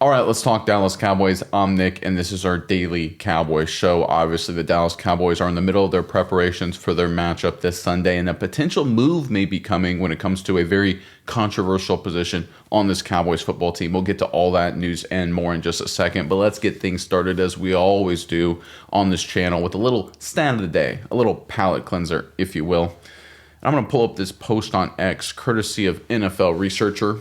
All right, let's talk Dallas Cowboys. I'm Nick, and this is our daily Cowboys show. Obviously, the Dallas Cowboys are in the middle of their preparations for their matchup this Sunday, and a potential move may be coming when it comes to a very controversial position on this Cowboys football team. We'll get to all that news and more in just a second, but let's get things started as we always do on this channel with a little stat of the day, a little palate cleanser, if you will. I'm going to pull up this post on X, courtesy of NFL Researcher.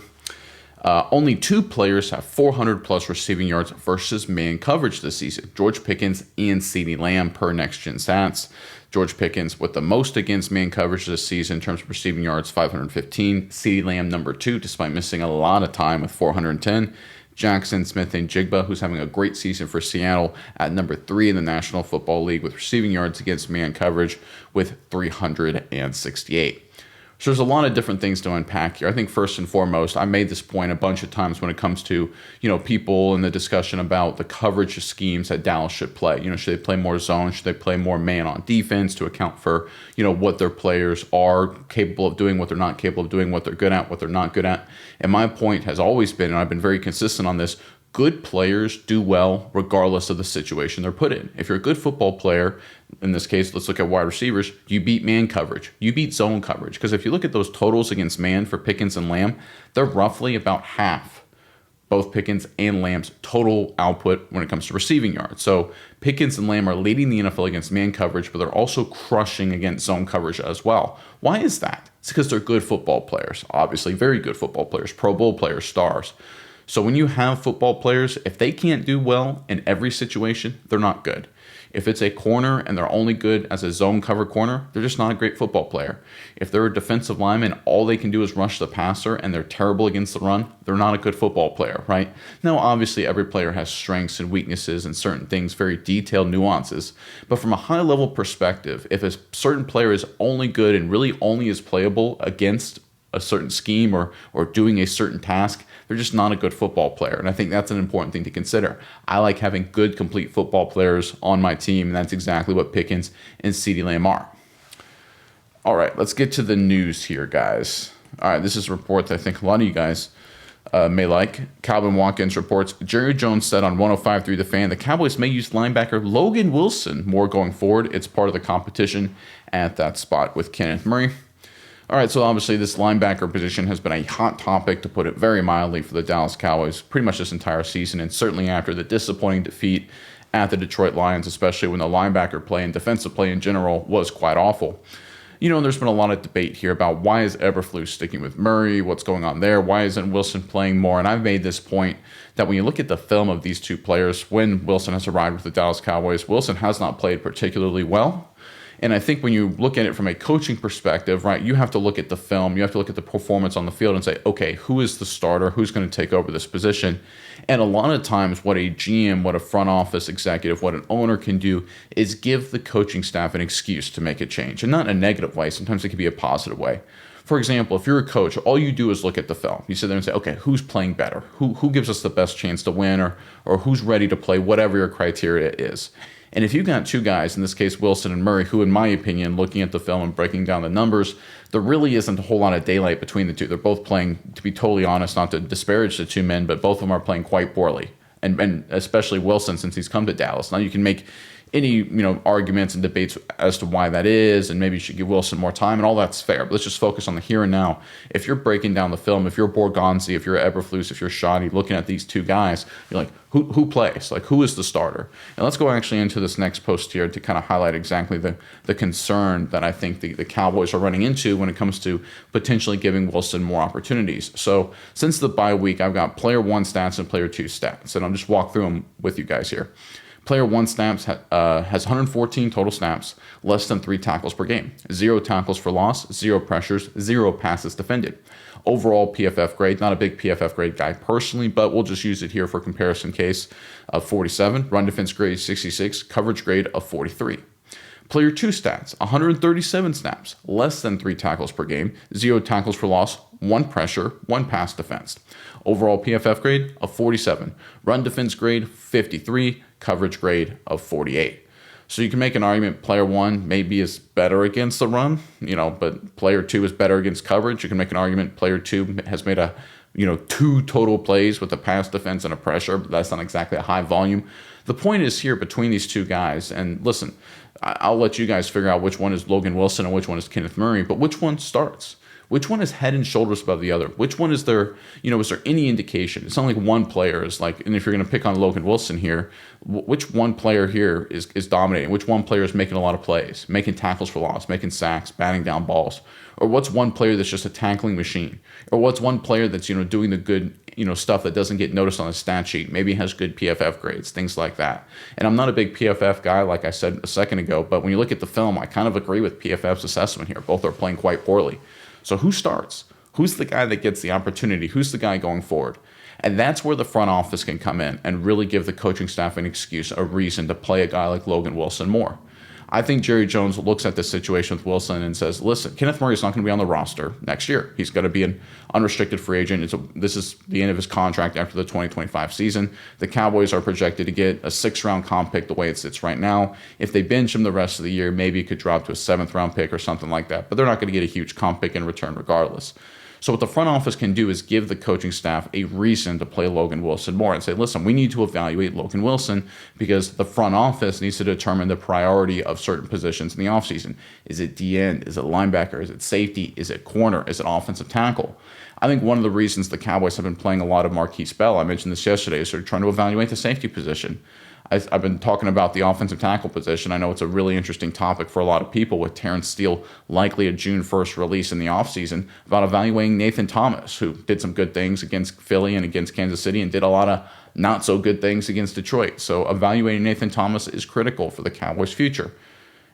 Only two players have 400 plus receiving yards versus man coverage this season. George Pickens and CeeDee Lamb per Next Gen Stats. George Pickens with the most against man coverage this season in terms of receiving yards, 515. CeeDee Lamb number 2, despite missing a lot of time with 410. Jackson Smith and Jigba, who's having a great season for Seattle, at number 3 in the National Football League with receiving yards against man coverage with 368. So there's a lot of different things to unpack here. I think first and foremost, I made this point a bunch of times when it comes to, people in the discussion about the coverage schemes that Dallas should play. Should they play more zone? Should they play more man on defense to account for, what their players are capable of doing, what they're not capable of doing, what they're good at, what they're not good at? And my point has always been, and I've been very consistent on this, good players do well regardless of the situation they're put in. If you're a good football player, in this case, let's look at wide receivers, you beat man coverage, you beat zone coverage. Because if you look at those totals against man for Pickens and Lamb, they're roughly about half, both Pickens and Lamb's total output when it comes to receiving yards. So Pickens and Lamb are leading the NFL against man coverage, but they're also crushing against zone coverage as well. Why is that? It's because they're good football players, obviously very good football players, Pro Bowl players, stars. So when you have football players, if they can't do well in every situation, they're not good. If it's a corner and they're only good as a zone cover corner, they're just not a great football player. If they're a defensive lineman, all they can do is rush the passer and they're terrible against the run, they're not a good football player, right? Now, obviously, every player has strengths and weaknesses and certain things, very detailed nuances. But from a high-level perspective, if a certain player is only good and really only is playable against a certain scheme or doing a certain task, they're just not a good football player. And I think that's an important thing to consider. I like having good, complete football players on my team, and that's exactly what Pickens and CeeDee Lamb are. All right, let's get to the news here, guys. All right, this is a report that I think a lot of you guys may like. Calvin Watkins reports, Jerry Jones said on 105.3 The Fan, the Cowboys may use linebacker Logan Wilson more going forward. It's part of the competition at that spot with Kenneth Murray. All right, so obviously this linebacker position has been a hot topic, to put it very mildly, for the Dallas Cowboys pretty much this entire season, and certainly after the disappointing defeat at the Detroit Lions, especially when the linebacker play and defensive play in general was quite awful. There's been a lot of debate here about why is Eberflus sticking with Murray, what's going on there, why isn't Wilson playing more? And I've made this point that when you look at the film of these two players, when Wilson has arrived with the Dallas Cowboys, Wilson has not played particularly well. And I think when you look at it from a coaching perspective, right, you have to look at the film, you have to look at the performance on the field and say, okay, who is the starter? Who's going to take over this position? And a lot of times what a GM, what a front office executive, what an owner can do is give the coaching staff an excuse to make a change. And not in a negative way. Sometimes it can be a positive way. For example, if you're a coach, all you do is look at the film. You sit there and say, okay, who's playing better? Who gives us the best chance to win, or who's ready to play, whatever your criteria is. And if you've got two guys, in this case Wilson and Murray, who in my opinion, looking at the film and breaking down the numbers, there really isn't a whole lot of daylight between the two. They're both playing, to be totally honest, not to disparage the two men, but both of them are playing quite poorly. And especially Wilson, since he's come to Dallas. Now you can make any arguments and debates as to why that is, and maybe you should give Wilson more time, and all that's fair. But let's just focus on the here and now. If you're breaking down the film, if you're Borgonzi, if you're Eberflus, if you're Shoddy, looking at these two guys, you're like, who plays? Like, who is the starter? And let's go actually into this next post here to kind of highlight exactly the concern that I think the Cowboys are running into when it comes to potentially giving Wilson more opportunities. So since the bye week, I've got player 1 stats and player 2 stats, and I'll just walk through them with you guys here. Player 1 snaps has 114 total snaps, less than 3 tackles per game, 0 tackles for loss, 0 pressures, 0 passes defended. Overall PFF grade, not a big PFF grade guy personally, but we'll just use it here for comparison case, of 47, run defense grade 66, coverage grade of 43. Player 2 stats, 137 snaps, less than 3 tackles per game, 0 tackles for loss, 1 pressure, 1 pass defense. Overall PFF grade of 47, run defense grade 53, coverage grade of 48. So you can make an argument player 1 maybe is better against the run, but player 2 is better against coverage. You can make an argument player 2 has made a 2 total plays with a pass defense and a pressure, but that's not exactly a high volume. The point is here between these two guys, and listen, I'll let you guys figure out which one is Logan Wilson and which one is Kenneth Murray, but which one starts? Which one is head and shoulders above the other? Which one is there, is there any indication? It's not like one player is like, and if you're going to pick on Logan Wilson here, which one player here is dominating? Which one player is making a lot of plays, making tackles for loss, making sacks, batting down balls? Or what's one player that's just a tackling machine? Or what's one player that's, doing the good, stuff that doesn't get noticed on the stat sheet, maybe has good PFF grades, things like that. And I'm not a big PFF guy, like I said a second ago, but when you look at the film, I kind of agree with PFF's assessment here. Both are playing quite poorly. So who starts? Who's the guy that gets the opportunity? Who's the guy going forward? And that's where the front office can come in and really give the coaching staff an excuse, a reason to play a guy like Logan Wilson more. I think Jerry Jones looks at this situation with Wilson and says, listen, Kenneth Murray is not going to be on the roster next year. He's going to be an unrestricted free agent. This is the end of his contract after the 2025 season. The Cowboys are projected to get a 6th-round comp pick the way it sits right now. If they bench him the rest of the year, maybe it could drop to a 7th-round pick or something like that. But they're not going to get a huge comp pick in return regardless. So what the front office can do is give the coaching staff a reason to play Logan Wilson more and say, listen, we need to evaluate Logan Wilson because the front office needs to determine the priority of certain positions in the offseason. Is it D-end? Is it linebacker? Is it safety? Is it corner? Is it offensive tackle? I think one of the reasons the Cowboys have been playing a lot of Marquise Bell, I mentioned this yesterday, is they're trying to evaluate the safety position. I've been talking about the offensive tackle position. I know it's a really interesting topic for a lot of people with Terrence Steele likely a June 1st release in the offseason about evaluating Nathan Thomas, who did some good things against Philly and against Kansas City and did a lot of not so good things against Detroit. So evaluating Nathan Thomas is critical for the Cowboys' future.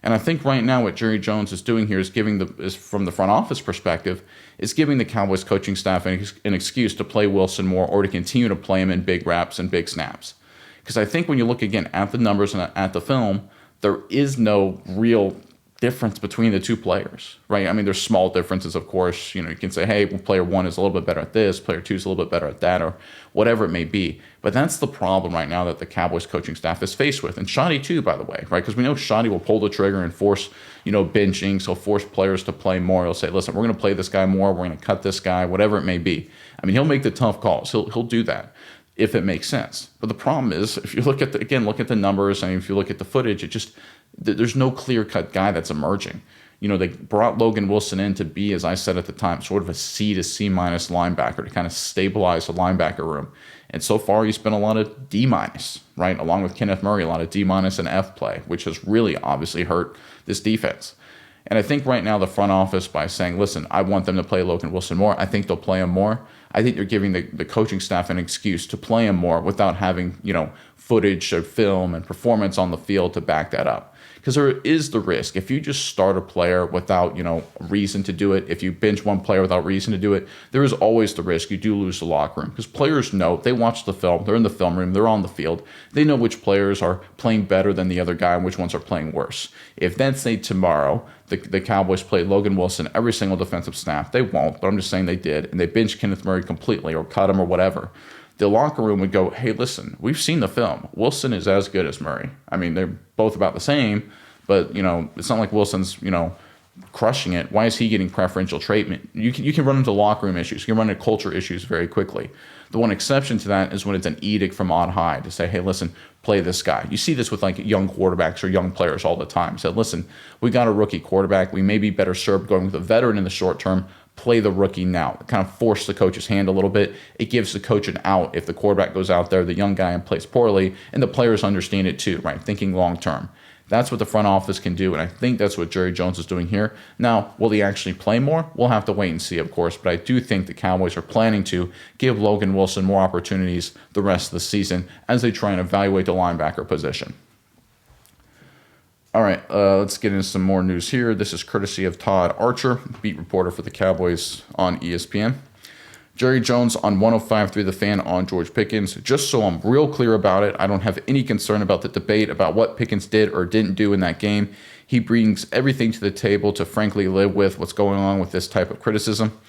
And I think right now what Jerry Jones is doing here is from the front office perspective, is giving the Cowboys coaching staff an excuse to play Wilson more or to continue to play him in big reps and big snaps. Because I think when you look again at the numbers and at the film, there is no real difference between the two players, right? I mean, there's small differences, of course. You can say, hey, player 1 is a little bit better at this, player 2 is a little bit better at that, or whatever it may be. But that's the problem right now that the Cowboys coaching staff is faced with. And Shoddy too, by the way, right? Because we know Shoddy will pull the trigger and force, benching. So force players to play more. He'll say, listen, we're going to play this guy more. We're going to cut this guy, whatever it may be. I mean, he'll make the tough calls. He'll do that if it makes sense. But the problem is, if you look at the numbers, and if you look at the footage, there's no clear-cut guy that's emerging. They brought Logan Wilson in to be, as I said at the time, sort of a C to C- linebacker to kind of stabilize the linebacker room. And so far, he's been a lot of D-, right? Along with Kenneth Murray, a lot of D- and F play, which has really obviously hurt this defense. And I think right now the front office, by saying, listen, I want them to play Logan Wilson more, I think they'll play him more. I think they're giving the coaching staff an excuse to play him more without having, footage or film and performance on the field to back that up. Because there is the risk. If you just start a player without, reason to do it, if you bench one player without reason to do it, there is always the risk you do lose the locker room. Because players know, they watch the film, they're in the film room, they're on the field. They know which players are playing better than the other guy and which ones are playing worse. If then, say, tomorrow, the Cowboys played Logan Wilson every single defensive snap, they won't, but I'm just saying they did, and they benched Kenneth Murray completely or cut him or whatever, the locker room would go, hey, listen, we've seen the film. Wilson is as good as Murray. I mean, they're both about the same, but, it's not like Wilson's, crushing it. Why is he getting preferential treatment? You can run into locker room issues. You can run into culture issues very quickly. The one exception to that is when it's an edict from on high to say, hey, listen, play this guy. You see this with like young quarterbacks or young players all the time. Say, listen, we got a rookie quarterback. We may be better served going with a veteran in the short term. Play the rookie now. Kind of force the coach's hand a little bit. It gives the coach an out if the quarterback goes out there, the young guy, and plays poorly, and the players understand it too, right? Thinking long term. That's what the front office can do, and I think that's what Jerry Jones is doing here. Now, will he actually play more? We'll have to wait and see, of course, but I do think the Cowboys are planning to give Logan Wilson more opportunities the rest of the season as they try and evaluate the linebacker position. All right, let's get into some more news here. This is courtesy of Todd Archer, beat reporter for the Cowboys on ESPN. Jerry Jones on 105.3 The Fan on George Pickens. Just so I'm real clear about it, I don't have any concern about the debate about what Pickens did or didn't do in that game. He brings everything to the table to frankly live with what's going on with this type of criticism.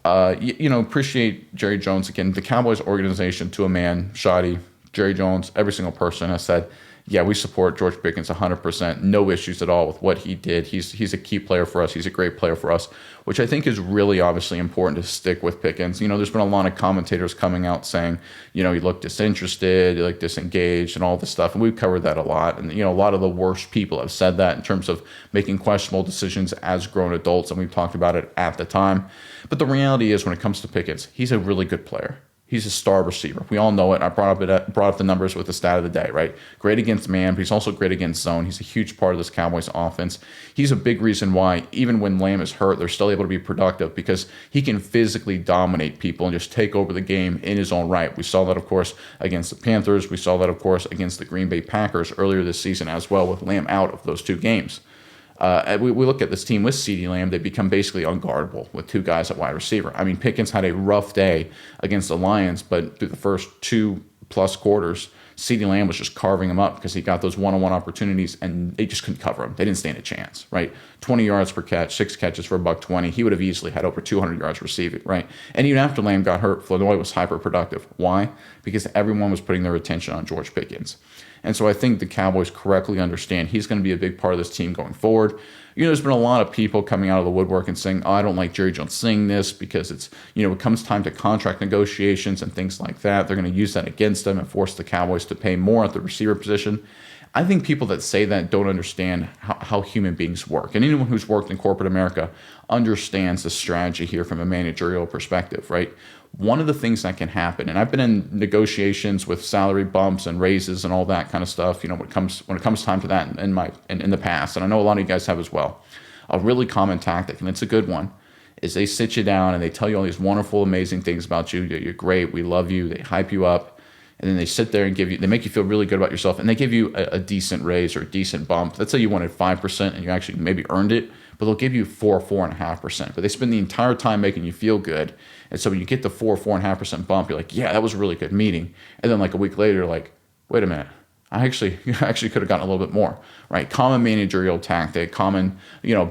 Appreciate Jerry Jones again. The Cowboys organization to a man, Shoddy, Jerry Jones, every single person has said, yeah, we support George Pickens 100%. No issues at all with what he did. He's a key player for us. He's a great player for us, which I think is really obviously important to stick with Pickens. There's been a lot of commentators coming out saying, he looked disinterested, he looked disengaged, and all this stuff. And we've covered that a lot. And, a lot of the worst people have said that in terms of making questionable decisions as grown adults. And we've talked about it at the time. But the reality is, when it comes to Pickens, he's a really good player. He's a star receiver. We all know it. I brought up the numbers with the stat of the day, right? Great against man, but he's also great against zone. He's a huge part of this Cowboys offense. He's a big reason why, even when Lamb is hurt, they're still able to be productive because he can physically dominate people and just take over the game in his own right. We saw that, of course, against the Panthers. We saw that, of course, against the Green Bay Packers earlier this season as well, with Lamb out of those two games. We look at this team with CeeDee Lamb, they become basically unguardable with two guys at wide receiver. I mean, Pickens had a rough day against the Lions, but through the first 2+ quarters, CeeDee Lamb was just carving him up because he got those one-on-one opportunities and they just couldn't cover him. They didn't stand a chance, right? 20 yards per catch, 6 catches for $120. He would have easily had over 200 yards receiving, right? And even after Lamb got hurt, Flournoy was hyper-productive. Why? Because everyone was putting their attention on George Pickens. And so I think the Cowboys correctly understand he's going to be a big part of this team going forward. There's been a lot of people coming out of the woodwork and saying, I don't like Jerry Jones saying this because it's, it comes time to contract negotiations and things like that. They're going to use that against them and force the Cowboys to pay more at the receiver position. I think people that say that don't understand how human beings work. And anyone who's worked in corporate America understands the strategy here from a managerial perspective, right? One of the things that can happen, and I've been in negotiations with salary bumps and raises and all that kind of stuff, when it comes time to that in the past, and I know a lot of you guys have as well. A really common tactic, and it's a good one, is they sit you down and they tell you all these wonderful, amazing things about you. You're great, we love you, they hype you up, and then they sit there and they make you feel really good about yourself, and they give you a decent raise or a decent bump. Let's say you wanted 5% and you actually maybe earned it, but they'll give you 4.5%. But they spend the entire time making you feel good. And so when you get the 4.5% bump, you're like, yeah, that was a really good meeting. And then like a week later, you're like, wait a minute, I actually could have gotten a little bit more, right? Common managerial tactic, common,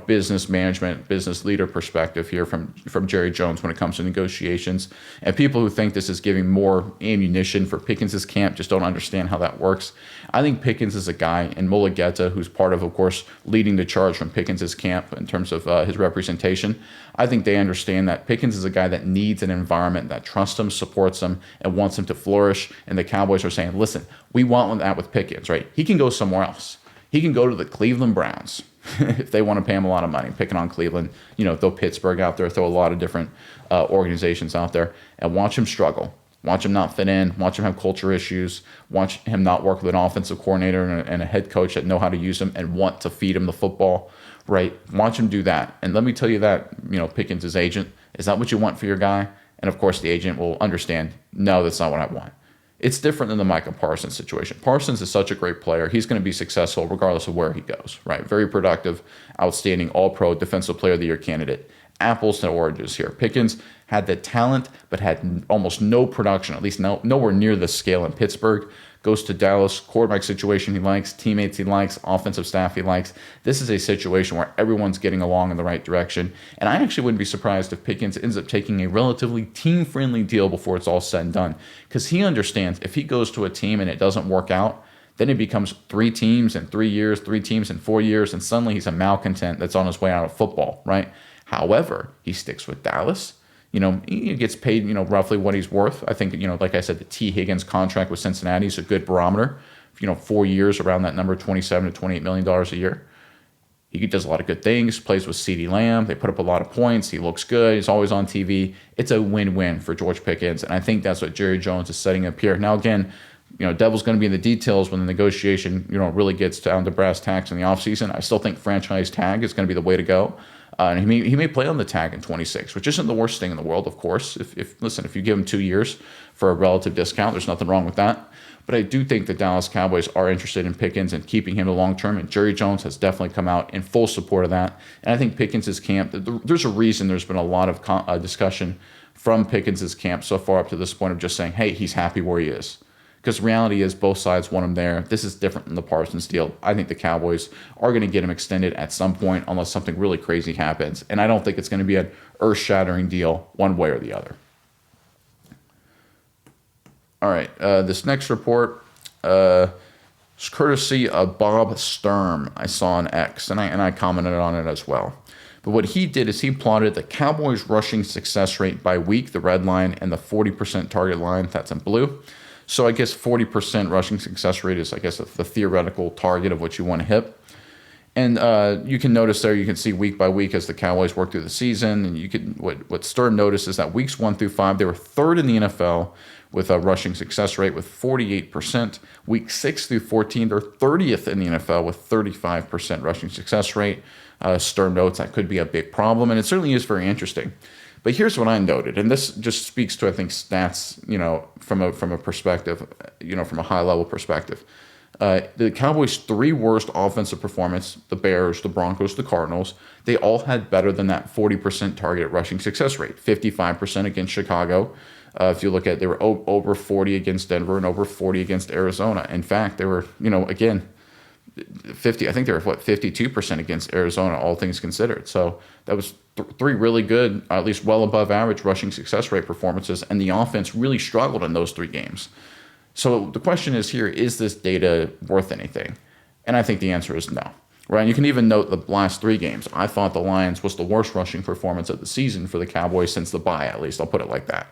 business management, business leader perspective here from Jerry Jones when it comes to negotiations. And people who think this is giving more ammunition for Pickens' camp just don't understand how that works. I think Pickens is a guy, and Mulugeta, who's part of course, leading the charge from Pickens' camp in terms of his representation. I think they understand that Pickens is a guy that needs an environment that trusts him, supports him, and wants him to flourish. And the Cowboys are saying, listen, we want that with Pickens, right? He can go somewhere else. He can go to the Cleveland Browns if they want to pay him a lot of money. Picking on Cleveland, throw Pittsburgh out there, throw a lot of different organizations out there, and watch him struggle. Watch him not fit in. Watch him have culture issues. Watch him not work with an offensive coordinator and a head coach that know how to use him and want to feed him the football, right? Watch him do that. And let me tell you that, Pickens' agent, is that what you want for your guy? And of course, the agent will understand, no, that's not what I want. It's different than the Micah Parsons situation. Parsons is such a great player. He's going to be successful regardless of where he goes, right? Very productive, outstanding, all-pro, defensive player of the year candidate. Apples to oranges here. Pickens had the talent, but had almost no production, at least nowhere near the scale in Pittsburgh. Goes to Dallas, quarterback situation he likes, teammates he likes, offensive staff he likes. This is a situation where everyone's getting along in the right direction. And I actually wouldn't be surprised if Pickens ends up taking a relatively team-friendly deal before it's all said and done. Because he understands if he goes to a team and it doesn't work out, then it becomes 3 teams in 3 years, 3 teams in 4 years, and suddenly he's a malcontent that's on his way out of football, right? However, he sticks with Dallas. He gets paid, roughly what he's worth. I think, like I said, the T. Higgins contract with Cincinnati is a good barometer. 4 years around that number, $27 to $28 million a year. He does a lot of good things, plays with CeeDee Lamb. They put up a lot of points. He looks good. He's always on TV. It's a win-win for George Pickens, and I think that's what Jerry Jones is setting up here. Now, again, devil's going to be in the details when the negotiation, really gets down to brass tacks in the offseason. I still think franchise tag is going to be the way to go. And he may play on the tag in 26, which isn't the worst thing in the world, of course. If you give him 2 years for a relative discount, there's nothing wrong with that. But I do think the Dallas Cowboys are interested in Pickens and keeping him the long term, and Jerry Jones has definitely come out in full support of that. And I think Pickens' camp, there's a reason there's been a lot of discussion from Pickens' camp so far up to this point of just saying, hey, he's happy where he is. Because the reality is both sides want him there. This is different than the Parsons deal. I think the Cowboys are going to get him extended at some point unless something really crazy happens. And I don't think it's going to be an earth-shattering deal one way or the other. All right, this next report, It's courtesy of Bob Sturm. I saw on X, and I commented on it as well. But what he did is he plotted the Cowboys' rushing success rate by week, the red line, and the 40% target line, that's in blue. So I guess 40% rushing success rate is, I guess, the theoretical target of what you want to hit. And you can notice there, you can see week by week as the Cowboys work through the season. And you can what Stern noticed is that weeks 1 through 5, they were third in the NFL with a rushing success rate with 48%. Week 6 through 14, they're 30th in the NFL with 35% rushing success rate. Stern notes that could be a big problem, and it certainly is very interesting. But here's what I noted, and this just speaks to, I think, stats, from a perspective, from a high level perspective. The Cowboys' 3 worst offensive performance, the Bears, the Broncos, the Cardinals, they all had better than that 40% targeted rushing success rate. 55% against Chicago. If you look at, they were over 40 against Denver and over 40 against Arizona. In fact, they were, again, 50. I think they were 52% against Arizona, all things considered. So that was 3 really good, at least well above average rushing success rate performances, and the offense really struggled in those 3 games. So the question is here, is this data worth anything? And I think the answer is no. Right? And you can even note the last 3 games. I thought the Lions was the worst rushing performance of the season for the Cowboys since the bye, at least. I'll put it like that.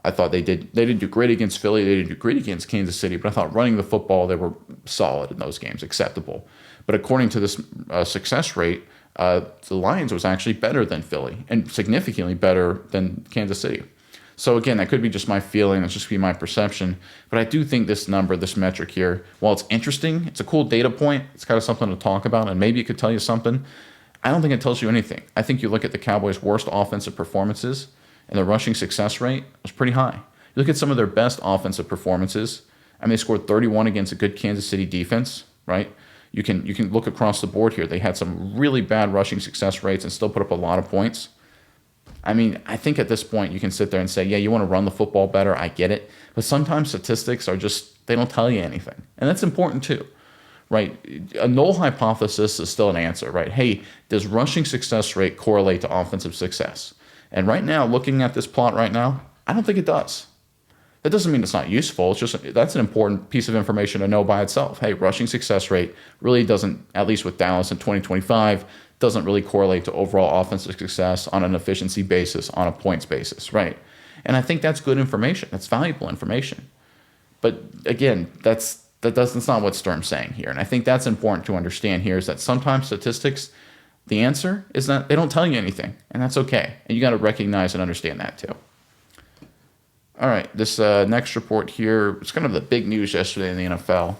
I thought they didn't do great against Philly. They didn't do great against Kansas City. But I thought running the football, they were solid in those games, acceptable. But according to this success rate, the Lions was actually better than Philly and significantly better than Kansas City. So again, that could be just my feeling. That's just be my perception. But I do think this number, this metric here, while it's interesting, it's a cool data point. It's kind of something to talk about, and maybe it could tell you something. I don't think it tells you anything. I think you look at the Cowboys' worst offensive performances, and the rushing success rate was pretty high. You look at some of their best offensive performances. I mean, they scored 31 against a good Kansas City defense, right? You can look across the board here. They had some really bad rushing success rates and still put up a lot of points. I mean, I think at this point you can sit there and say, yeah, you want to run the football better. I get it. But sometimes statistics are just, they don't tell you anything. And that's important too, right? A null hypothesis is still an answer, right? Hey, does rushing success rate correlate to offensive success? And right now, looking at this plot right now, I don't think it does. That doesn't mean it's not useful. It's just, that's an important piece of information to know by itself. Hey, rushing success rate really doesn't, at least with Dallas in 2025, doesn't really correlate to overall offensive success on an efficiency basis, on a points basis, right? And I think that's good information. That's valuable information. But again, that's not what Sturm's saying here. And I think that's important to understand here, is that sometimes statistics, the answer is that they don't tell you anything, and that's okay. And you got to recognize and understand that too. All right, this next report here, it's kind of the big news yesterday in the NFL.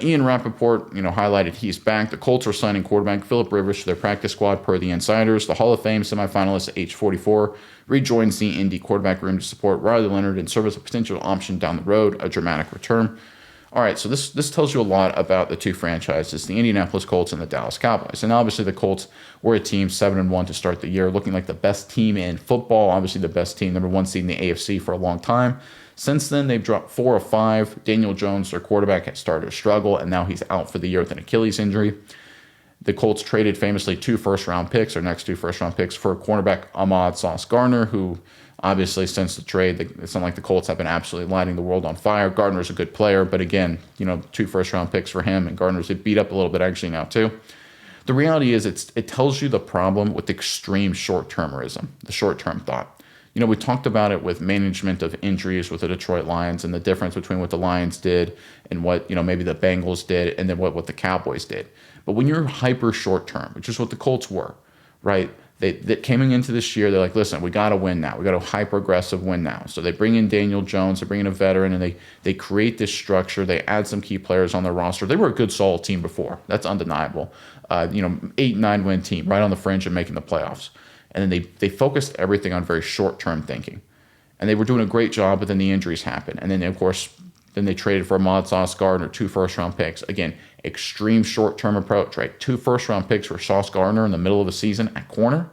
Ian Rappaport, highlighted he's back. The Colts are signing quarterback Phillip Rivers to their practice squad per the insiders. The Hall of Fame semifinalist at age 44 rejoins the Indy quarterback room to support Riley Leonard and serve as a potential option down the road, a dramatic return. All right, so this tells you a lot about the 2 franchises, the Indianapolis Colts and the Dallas Cowboys. And obviously the Colts were a team 7-1 to start the year, looking like the best team in football, obviously the best team, number 1 seed in the AFC for a long time. Since then, they've dropped 4 of 5. Daniel Jones, their quarterback, has started to struggle, and now he's out for the year with an Achilles injury. The Colts traded famously 2 first-round picks, or next 2 first-round picks, for cornerback Ahmad Sauce Gardner, who obviously since the trade, it's not like the Colts have been absolutely lighting the world on fire. Gardner's a good player, but again, 2 first-round picks for him, and Gardner's beat up a little bit actually now too. The reality is it tells you the problem with extreme short-termerism, the short-term thought. We talked about it with management of injuries with the Detroit Lions and the difference between what the Lions did and what, maybe the Bengals did and then what the Cowboys did. But when you're hyper short-term, which is what the Colts were, right? They coming into this year, they're like, listen, we got to win now. We got a hyper-aggressive win now. So they bring in Daniel Jones, they bring in a veteran, and they create this structure. They add some key players on their roster. They were a good, solid team before. That's undeniable. 8-9 win team, right on the fringe of making the playoffs. And then they focused everything on very short-term thinking. And they were doing a great job, but then the injuries happened. And then, of course, they traded for Ahmad Sauce Gardner, 2 first-round picks. Again, extreme short-term approach, right? 2 first-round picks for Sauce Gardner in the middle of the season at corner.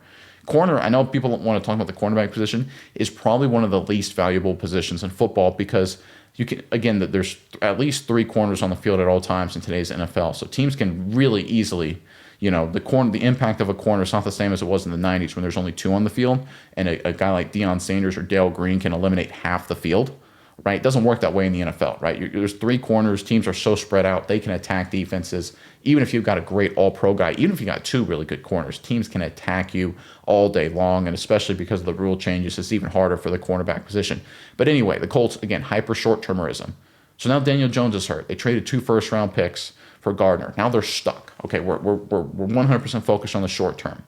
Corner, I know people want to talk about the cornerback position, is probably one of the least valuable positions in football because there's at least 3 corners on the field at all times in today's NFL. So teams can really easily, the impact of a corner is not the same as it was in the 90s when there's only 2 on the field, and a guy like Deion Sanders or Dale Green can eliminate half the field. right? It doesn't work that way in the NFL, right? There's three corners. Teams are so spread out. They can attack defenses. Even if you've got a great all-pro guy, even if you got two really good corners, teams can attack you all day long. And especially because of the rule changes, it's even harder for the cornerback position. But anyway, the Colts, again, hyper short-termerism. So now Daniel Jones is hurt. They traded 2 first-round picks for Gardner. Now they're stuck. Okay, we're 100% focused on the short term.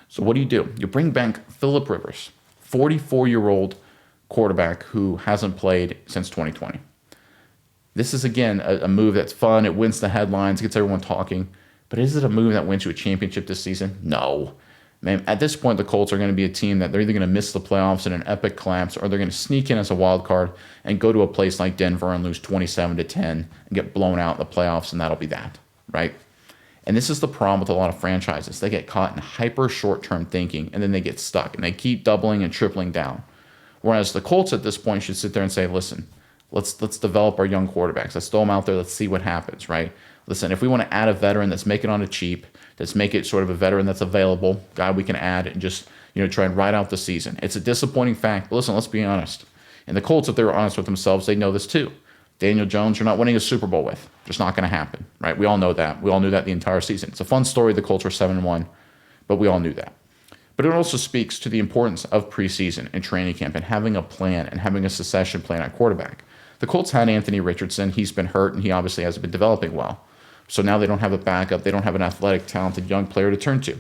So what do? You bring back Phillip Rivers, 44-year-old quarterback who hasn't played since 2020. This is, again, a move that's fun. It wins the headlines, gets everyone talking. But is it a move that wins you a championship this season? No. Man, at this point, the Colts are going to be a team that they're either going to miss the playoffs in an epic collapse, or they're going to sneak in as a wild card and go to a place like Denver and lose 27-10 and get blown out in the playoffs, and that'll be that, right? And this is the problem with a lot of franchises. They get caught in hyper short-term thinking, and then they get stuck, and they keep doubling and tripling down. Whereas the Colts at this point should sit there and say, listen, let's develop our young quarterbacks. Let's throw them out there. Let's see what happens, right? Listen, if we want to add a veteran that's make it on a cheap, let's make it sort of a veteran that's available, guy we can add and just, try and ride out the season. It's a disappointing fact, but listen, let's be honest. And the Colts, if they were honest with themselves, they know this too. Daniel Jones, you're not winning a Super Bowl with. Just not going to happen, right? We all know that. We all knew that the entire season. It's a fun story. The Colts were 7-1, but we all knew that. But it also speaks to the importance of preseason and training camp and having a plan and having a succession plan at quarterback. The Colts had Anthony Richardson. He's been hurt, and he obviously hasn't been developing well. So now they don't have a backup. They don't have an athletic, talented young player to turn to.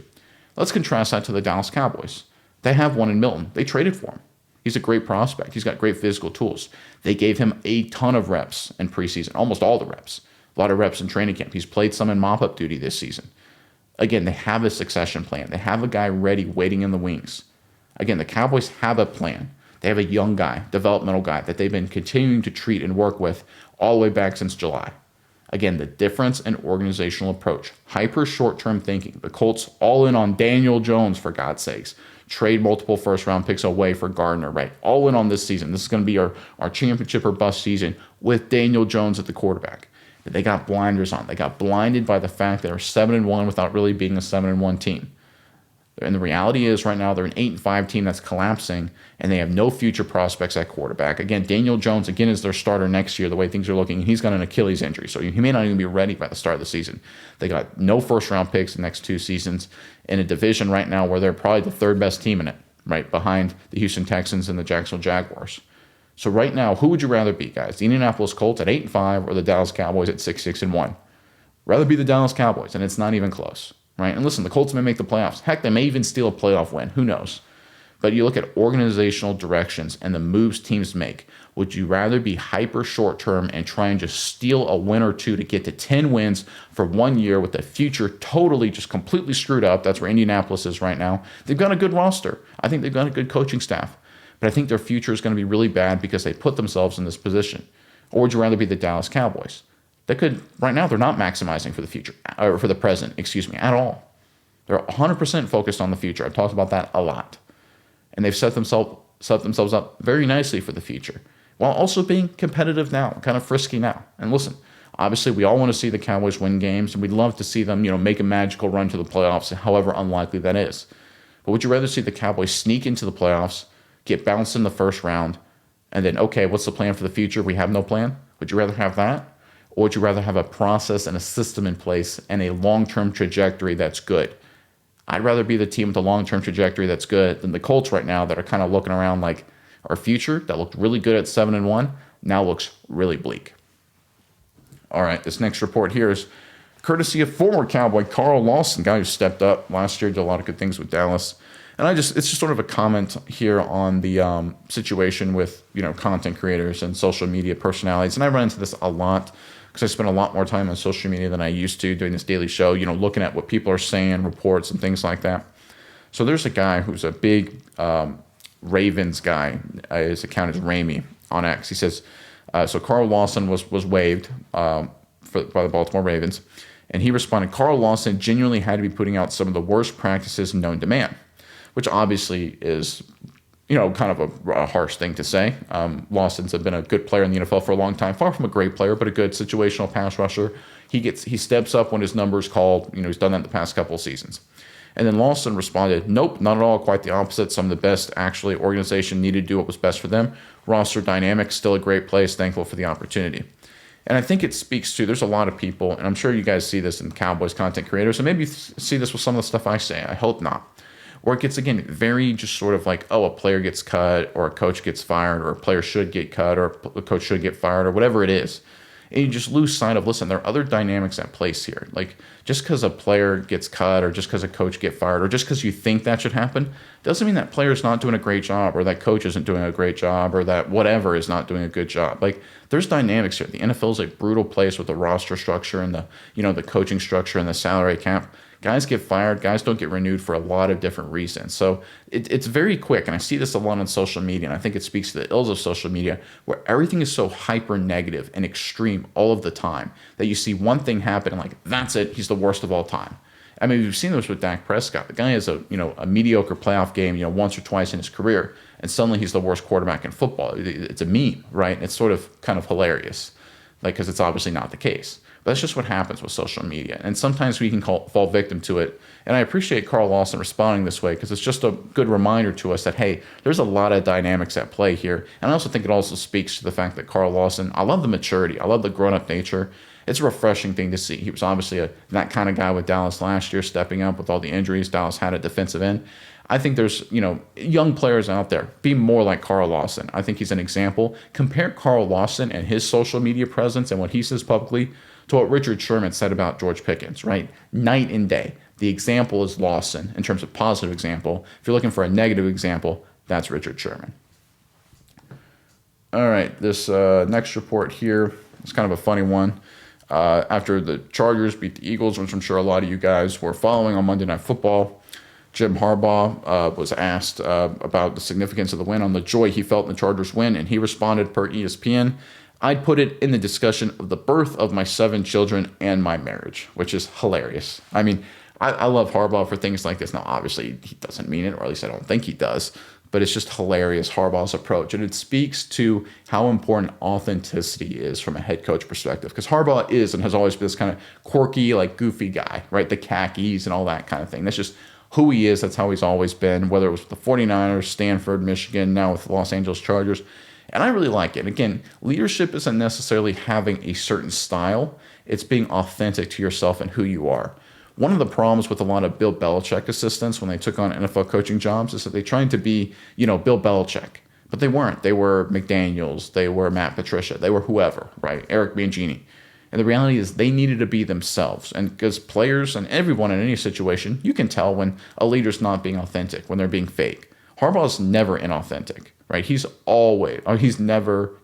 Let's contrast that to the Dallas Cowboys. They have one in Milton. They traded for him. He's a great prospect. He's got great physical tools. They gave him a ton of reps in preseason, almost all the reps. A lot of reps in training camp. He's played some in mop-up duty this season. Again, they have a succession plan. They have a guy ready, waiting in the wings. Again, the Cowboys have a plan. They have a young guy, developmental guy, that they've been continuing to treat and work with all the way back since July. Again, the difference in organizational approach. Hyper short-term thinking. The Colts all in on Daniel Jones, for God's sakes. Trade multiple first-round picks away for Gardner, right? All in on this season. This is going to be our championship or bust season with Daniel Jones at the quarterback. They got blinders on. They got blinded by the fact that they're 7-1 without really being a 7-1 team. And the reality is right now they're an 8-5 team that's collapsing, and they have no future prospects at quarterback. Again, Daniel Jones, again, is their starter next year, the way things are looking. He's got an Achilles injury, so he may not even be ready by the start of the season. They got no first-round picks the next 2 seasons in a division right now where they're probably the third best team in it, right behind the Houston Texans and the Jacksonville Jaguars. So right now, who would you rather be, guys? The Indianapolis Colts at 8-5 or the Dallas Cowboys at 6-1? Rather be the Dallas Cowboys, and it's not even close. Right? And listen, the Colts may make the playoffs. Heck, they may even steal a playoff win. Who knows? But you look at organizational directions and the moves teams make. Would you rather be hyper short-term and try and just steal a win or two to get to 10 wins for 1 year with the future totally just completely screwed up? That's where Indianapolis is right now. They've got a good roster. I think they've got a good coaching staff. But I think their future is going to be really bad because they put themselves in this position. Or would you rather be the Dallas Cowboys? Right now, they're not maximizing for the future, or for the present, at all. They're 100% focused on the future. I've talked about that a lot. And they've set themselves up very nicely for the future, while also being competitive now, kind of frisky now. And listen, obviously, we all want to see the Cowboys win games, and we'd love to see them, make a magical run to the playoffs, however unlikely that is. But would you rather see the Cowboys sneak into the playoffs, get bounced in the first round, and then, okay, what's the plan for the future? We have no plan? Would you rather have that? Or would you rather have a process and a system in place and a long-term trajectory that's good? I'd rather be the team with a long-term trajectory that's good than the Colts right now that are kind of looking around like our future that looked really good at 7-1 now looks really bleak. All right, this next report here is courtesy of former Cowboy Carl Lawson, guy who stepped up last year, did a lot of good things with Dallas. And it's just sort of a comment here on the situation with, content creators and social media personalities. And I run into this a lot because I spend a lot more time on social media than I used to doing this daily show, looking at what people are saying, reports and things like that. So there's a guy who's a big Ravens guy. His account is Ramey on X. He says, so Carl Lawson was waived by the Baltimore Ravens. And he responded, Carl Lawson genuinely had to be putting out some of the worst practices known to man, which obviously is, kind of a harsh thing to say. Lawson's been a good player in the NFL for a long time, far from a great player, but a good situational pass rusher. He steps up when his number's called. He's done that the past couple of seasons. And then Lawson responded, nope, not at all, quite the opposite. Some of the best, actually, organization needed to do what was best for them. Roster dynamics, still a great place, thankful for the opportunity. And I think it speaks to, there's a lot of people, and I'm sure you guys see this in Cowboys content creators, and maybe you see this with some of the stuff I say, I hope not, where it gets, again, very just sort of like, oh, a player gets cut, or a coach gets fired, or a player should get cut, or a coach should get fired, or whatever it is. And you just lose sight of, listen, there are other dynamics at place here. Like, just because a player gets cut, or just because a coach gets fired, or just because you think that should happen, doesn't mean that player's not doing a great job, or that coach isn't doing a great job, or that whatever is not doing a good job. Like, there's dynamics here. The NFL is a brutal place with the roster structure and the coaching structure and the salary cap. Guys get fired. Guys don't get renewed for a lot of different reasons. So it's very quick, and I see this a lot on social media, and I think it speaks to the ills of social media, where everything is so hyper negative and extreme all of the time that you see one thing happen and like, that's it, he's the worst of all time. I mean, we've seen this with Dak Prescott. The guy has a mediocre playoff game, once or twice in his career, and suddenly he's the worst quarterback in football. It's a meme, right? It's sort of kind of hilarious, like, because it's obviously not the case. But that's just what happens with social media. And sometimes we can fall victim to it. And I appreciate Carl Lawson responding this way, because it's just a good reminder to us that, hey, there's a lot of dynamics at play here. And I also think it also speaks to the fact that Carl Lawson, I love the maturity. I love the grown-up nature. It's a refreshing thing to see. He was obviously that kind of guy with Dallas last year, stepping up with all the injuries Dallas had at defensive end. I think there's, young players out there. Be more like Carl Lawson. I think he's an example. Compare Carl Lawson and his social media presence and what he says publicly to what Richard Sherman said about George Pickens, right? Night and day. The example is Lawson in terms of positive example. If you're looking for a negative example, that's Richard Sherman. All right, this next report here is kind of a funny one. After the Chargers beat the Eagles, which I'm sure a lot of you guys were following on Monday Night Football, Jim Harbaugh was asked about the significance of the win, on the joy he felt in the Chargers win, and he responded per ESPN, I'd put it in the discussion of the birth of my 7 children and my marriage, which is hilarious. I mean, I love Harbaugh for things like this. Now, obviously, he doesn't mean it, or at least I don't think he does, but it's just hilarious, Harbaugh's approach. And it speaks to how important authenticity is from a head coach perspective, because Harbaugh is and has always been this kind of quirky, like goofy guy, right? The khakis and all that kind of thing. That's just who he is. That's how he's always been, whether it was with the 49ers, Stanford, Michigan, now with the Los Angeles Chargers. And I really like it. Again, leadership isn't necessarily having a certain style. It's being authentic to yourself and who you are. One of the problems with a lot of Bill Belichick assistants when they took on NFL coaching jobs is that they tried to be, Bill Belichick. But they weren't. They were McDaniels. They were Matt Patricia. They were whoever, right? Eric Mangini. And the reality is they needed to be themselves. And because players and everyone in any situation, you can tell when a leader's not being authentic, when they're being fake. Harbaugh's never inauthentic, right? He's never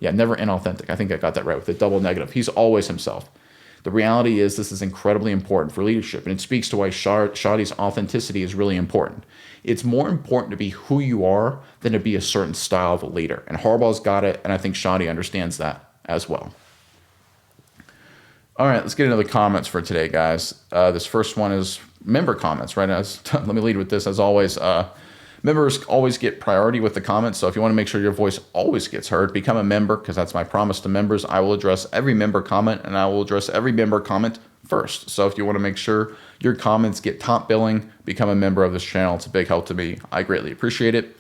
inauthentic. I think I got that right with the double negative. He's always himself. The reality is this is incredibly important for leadership, and it speaks to why Shadi's authenticity is really important. It's more important to be who you are than to be a certain style of a leader, and Harbaugh's got it, and I think Shadi understands that as well. All right, let's get into the comments for today, guys. This first one is member comments, right? Let me lead with this, as always. Members always get priority with the comments, so if you want to make sure your voice always gets heard, become a member, because that's my promise to members. I will address every member comment, and I will address every member comment first. So if you want to make sure your comments get top billing, become a member of this channel. It's a big help to me. I greatly appreciate it.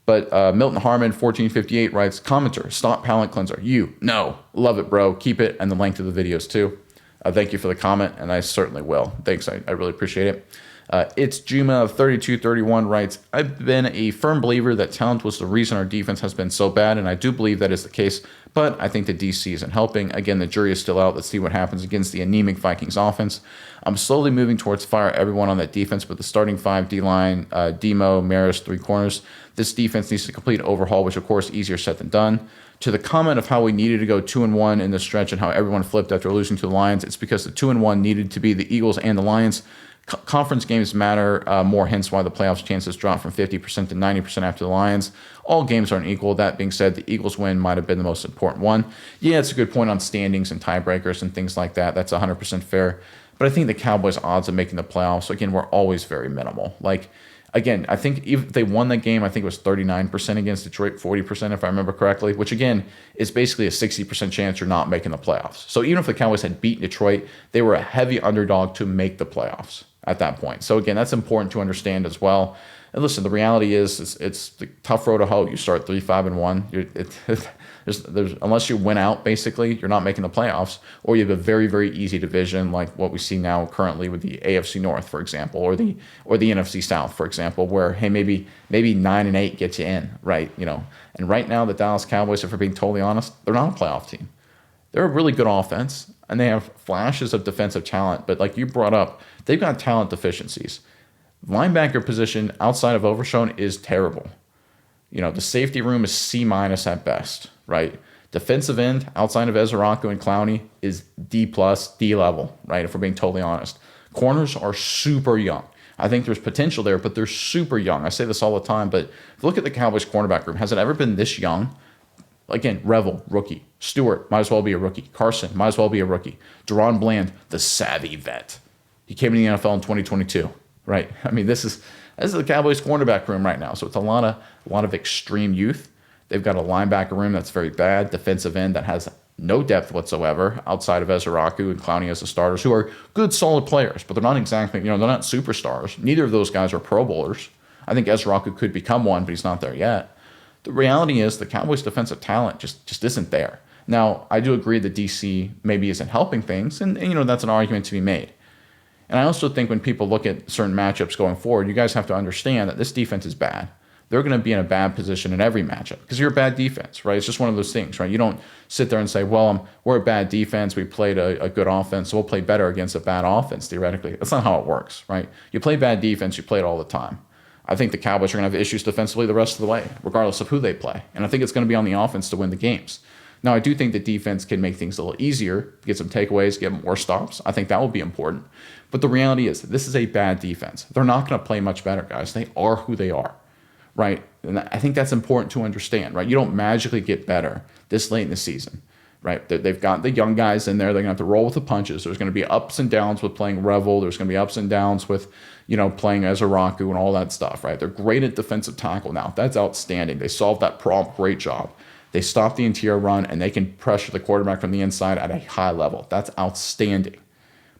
But Milton Harmon 1458 writes, commenter, stop palate cleanser. No. Love it, bro. Keep it, and the link to the videos too. Thank you for the comment, and I certainly will. Thanks. I really appreciate it. It's Juma of 3231 writes, I've been a firm believer that talent was the reason our defense has been so bad, and I do believe that is the case, but I think the DC isn't helping. Again, the jury is still out. Let's see what happens against the anemic Vikings offense. I'm slowly moving towards fire everyone on that defense, but the starting 5 D-line, Demo, Maris, 3 corners. This defense needs a complete overhaul, which of course easier said than done. To the comment of how we needed to go 2-1 in the stretch and how everyone flipped after losing to the Lions, it's because the 2-1 needed to be the Eagles and the Lions. Conference games matter more, hence why the playoffs chances dropped from 50% to 90% after the Lions. All games aren't equal. That being said, the Eagles win might have been the most important one. Yeah, it's a good point on standings and tiebreakers and things like that. That's 100% fair. But I think the Cowboys' odds of making the playoffs, again, were always very minimal. Again, I think if they won that game, I think it was 39% against Detroit, 40% if I remember correctly, which again is basically a 60% chance you're not making the playoffs. So even if the Cowboys had beaten Detroit, they were a heavy underdog to make the playoffs. at that point. So again, that's important to understand as well. And listen, the reality is it's the tough road to hoe. You start 3-5-1. There's unless you win out, basically, you're not making the playoffs, or you have a very, very easy division like what we see now currently with the AFC North, for example, or the NFC South, for example, where hey, maybe 9-8 gets you in, right? And right now the Dallas Cowboys, if we're being totally honest, they're not a playoff team. They're a really good offense, and they have flashes of defensive talent, but like you brought up, they've got talent deficiencies. Linebacker position outside of Overshown is terrible. The safety room is C- at best, right? Defensive end outside of Ezeraku and Clowney is D+, D level, right? If we're being totally honest. Corners are super young. I think there's potential there, but they're super young. I say this all the time, but look at the Cowboys cornerback room. Has it ever been this young? Again, Revel, rookie. Stewart, might as well be a rookie. Carson, might as well be a rookie. Deron Bland, the savvy vet. He came in the NFL in 2022, right? I mean, this is the Cowboys cornerback room right now. So it's a lot of extreme youth. They've got a linebacker room that's very bad. Defensive end that has no depth whatsoever outside of Ezeraku and Clowney as the starters, who are good, solid players, but they're not exactly, they're not superstars. Neither of those guys are Pro Bowlers. I think Ezeraku could become one, but he's not there yet. The reality is the Cowboys' defensive talent just isn't there. Now, I do agree that DC maybe isn't helping things, and that's an argument to be made. And I also think when people look at certain matchups going forward, you guys have to understand that this defense is bad. They're going to be in a bad position in every matchup because you're a bad defense, right? It's just one of those things, right? You don't sit there and say, well, we're a bad defense. We played a good offense, so we'll play better against a bad offense, theoretically. That's not how it works, right? You play bad defense, you play it all the time. I think the Cowboys are going to have issues defensively the rest of the way, regardless of who they play. And I think it's going to be on the offense to win the games. Now, I do think the defense can make things a little easier, get some takeaways, get more stops. I think that will be important. But the reality is, this is a bad defense. They're not going to play much better, guys. They are who they are, right? And I think that's important to understand, right? You don't magically get better this late in the season, right? They've got the young guys in there. They're going to have to roll with the punches. There's going to be ups and downs with playing Revel. There's going to be ups and downs with, playing Ezeraku and all that stuff, right? They're great at defensive tackle now. That's outstanding. They solved that problem. Great job. They stop the interior run, and they can pressure the quarterback from the inside at a high level. That's outstanding.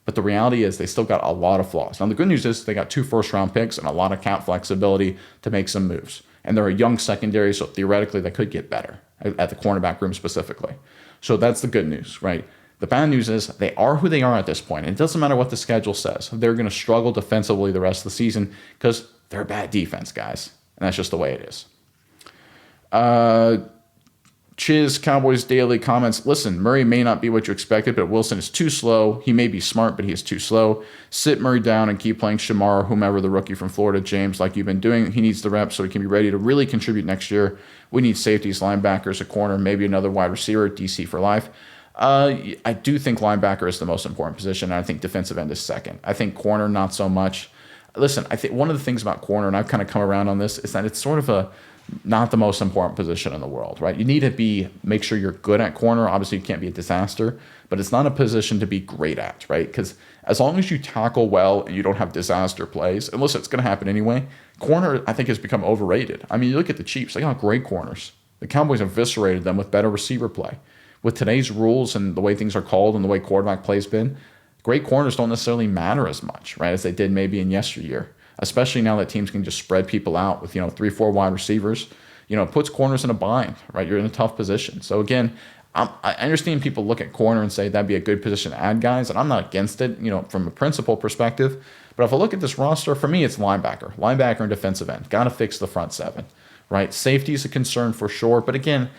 But the reality is they still got a lot of flaws. Now, the good news is they got 2 first-round picks and a lot of cap flexibility to make some moves. And they're a young secondary, so theoretically they could get better at the cornerback room specifically. So that's the good news, right? The bad news is they are who they are at this point. And it doesn't matter what the schedule says. They're going to struggle defensively the rest of the season because they're a bad defense, guys. And that's just the way it is. Chiz Cowboys Daily comments, listen, Murray may not be what you expected, but Wilson is too slow. He may be smart, but he is too slow. Sit Murray down and keep playing Shamar or whomever, the rookie from Florida, James, like you've been doing. He needs the reps so he can be ready to really contribute next year. We need safeties, linebackers, a corner, maybe another wide receiver, DC for life. I do think linebacker is the most important position, and I think defensive end is second. I think corner, not so much. Listen, I think one of the things about corner, and I've kind of come around on this, is that it's sort of not the most important position in the world, right? You need to make sure you're good at corner. Obviously, you can't be a disaster, but it's not a position to be great at, right? Because as long as you tackle well and you don't have disaster plays, and listen, it's going to happen anyway, corner, I think, has become overrated. I mean, you look at the Chiefs, they got great corners. The Cowboys eviscerated them with better receiver play. With today's rules and the way things are called and the way quarterback play's been, great corners don't necessarily matter as much, right, as they did maybe in yesteryear. Especially now that teams can just spread people out with 3-4 wide receivers, it puts corners in a bind, right? You're in a tough position. So again, I understand people look at corner and say that'd be a good position to add guys, and I'm not against it, from a principle perspective. But if I look at this roster, for me, it's linebacker and defensive end. Got to fix the front seven, right? Safety is a concern for sure, but again,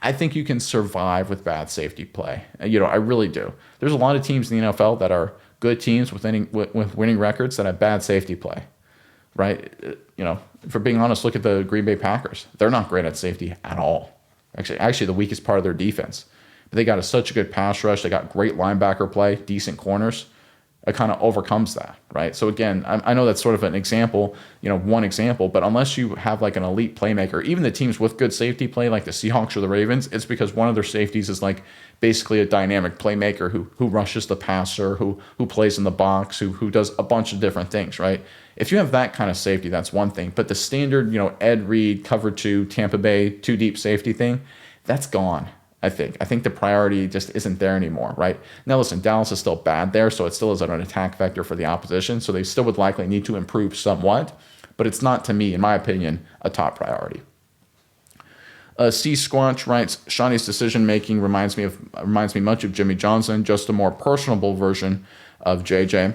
I think you can survive with bad safety play. I really do. There's a lot of teams in the NFL that are good teams with winning records that have bad safety play. Right? If we're being honest, look at the Green Bay Packers. They're not great at safety at all. Actually the weakest part of their defense. But they got such a good pass rush. They got great linebacker play, decent corners. It kind of overcomes that, right? So again, I know that's sort of an example, one example, but unless you have like an elite playmaker, even the teams with good safety play, like the Seahawks or the Ravens, it's because one of their safeties is like basically a dynamic playmaker who rushes the passer, who plays in the box, who does a bunch of different things, right? If you have that kind of safety, that's one thing. But the standard, Ed Reed, cover 2, Tampa Bay, 2 deep safety thing, that's gone. I think the priority just isn't there anymore, right? Now, listen, Dallas is still bad there, so it still is an attack vector for the opposition. So they still would likely need to improve somewhat, but it's not, to me, in my opinion, a top priority. C Squanch writes, Shawnee's decision making reminds me much of Jimmy Johnson, just a more personable version of JJ.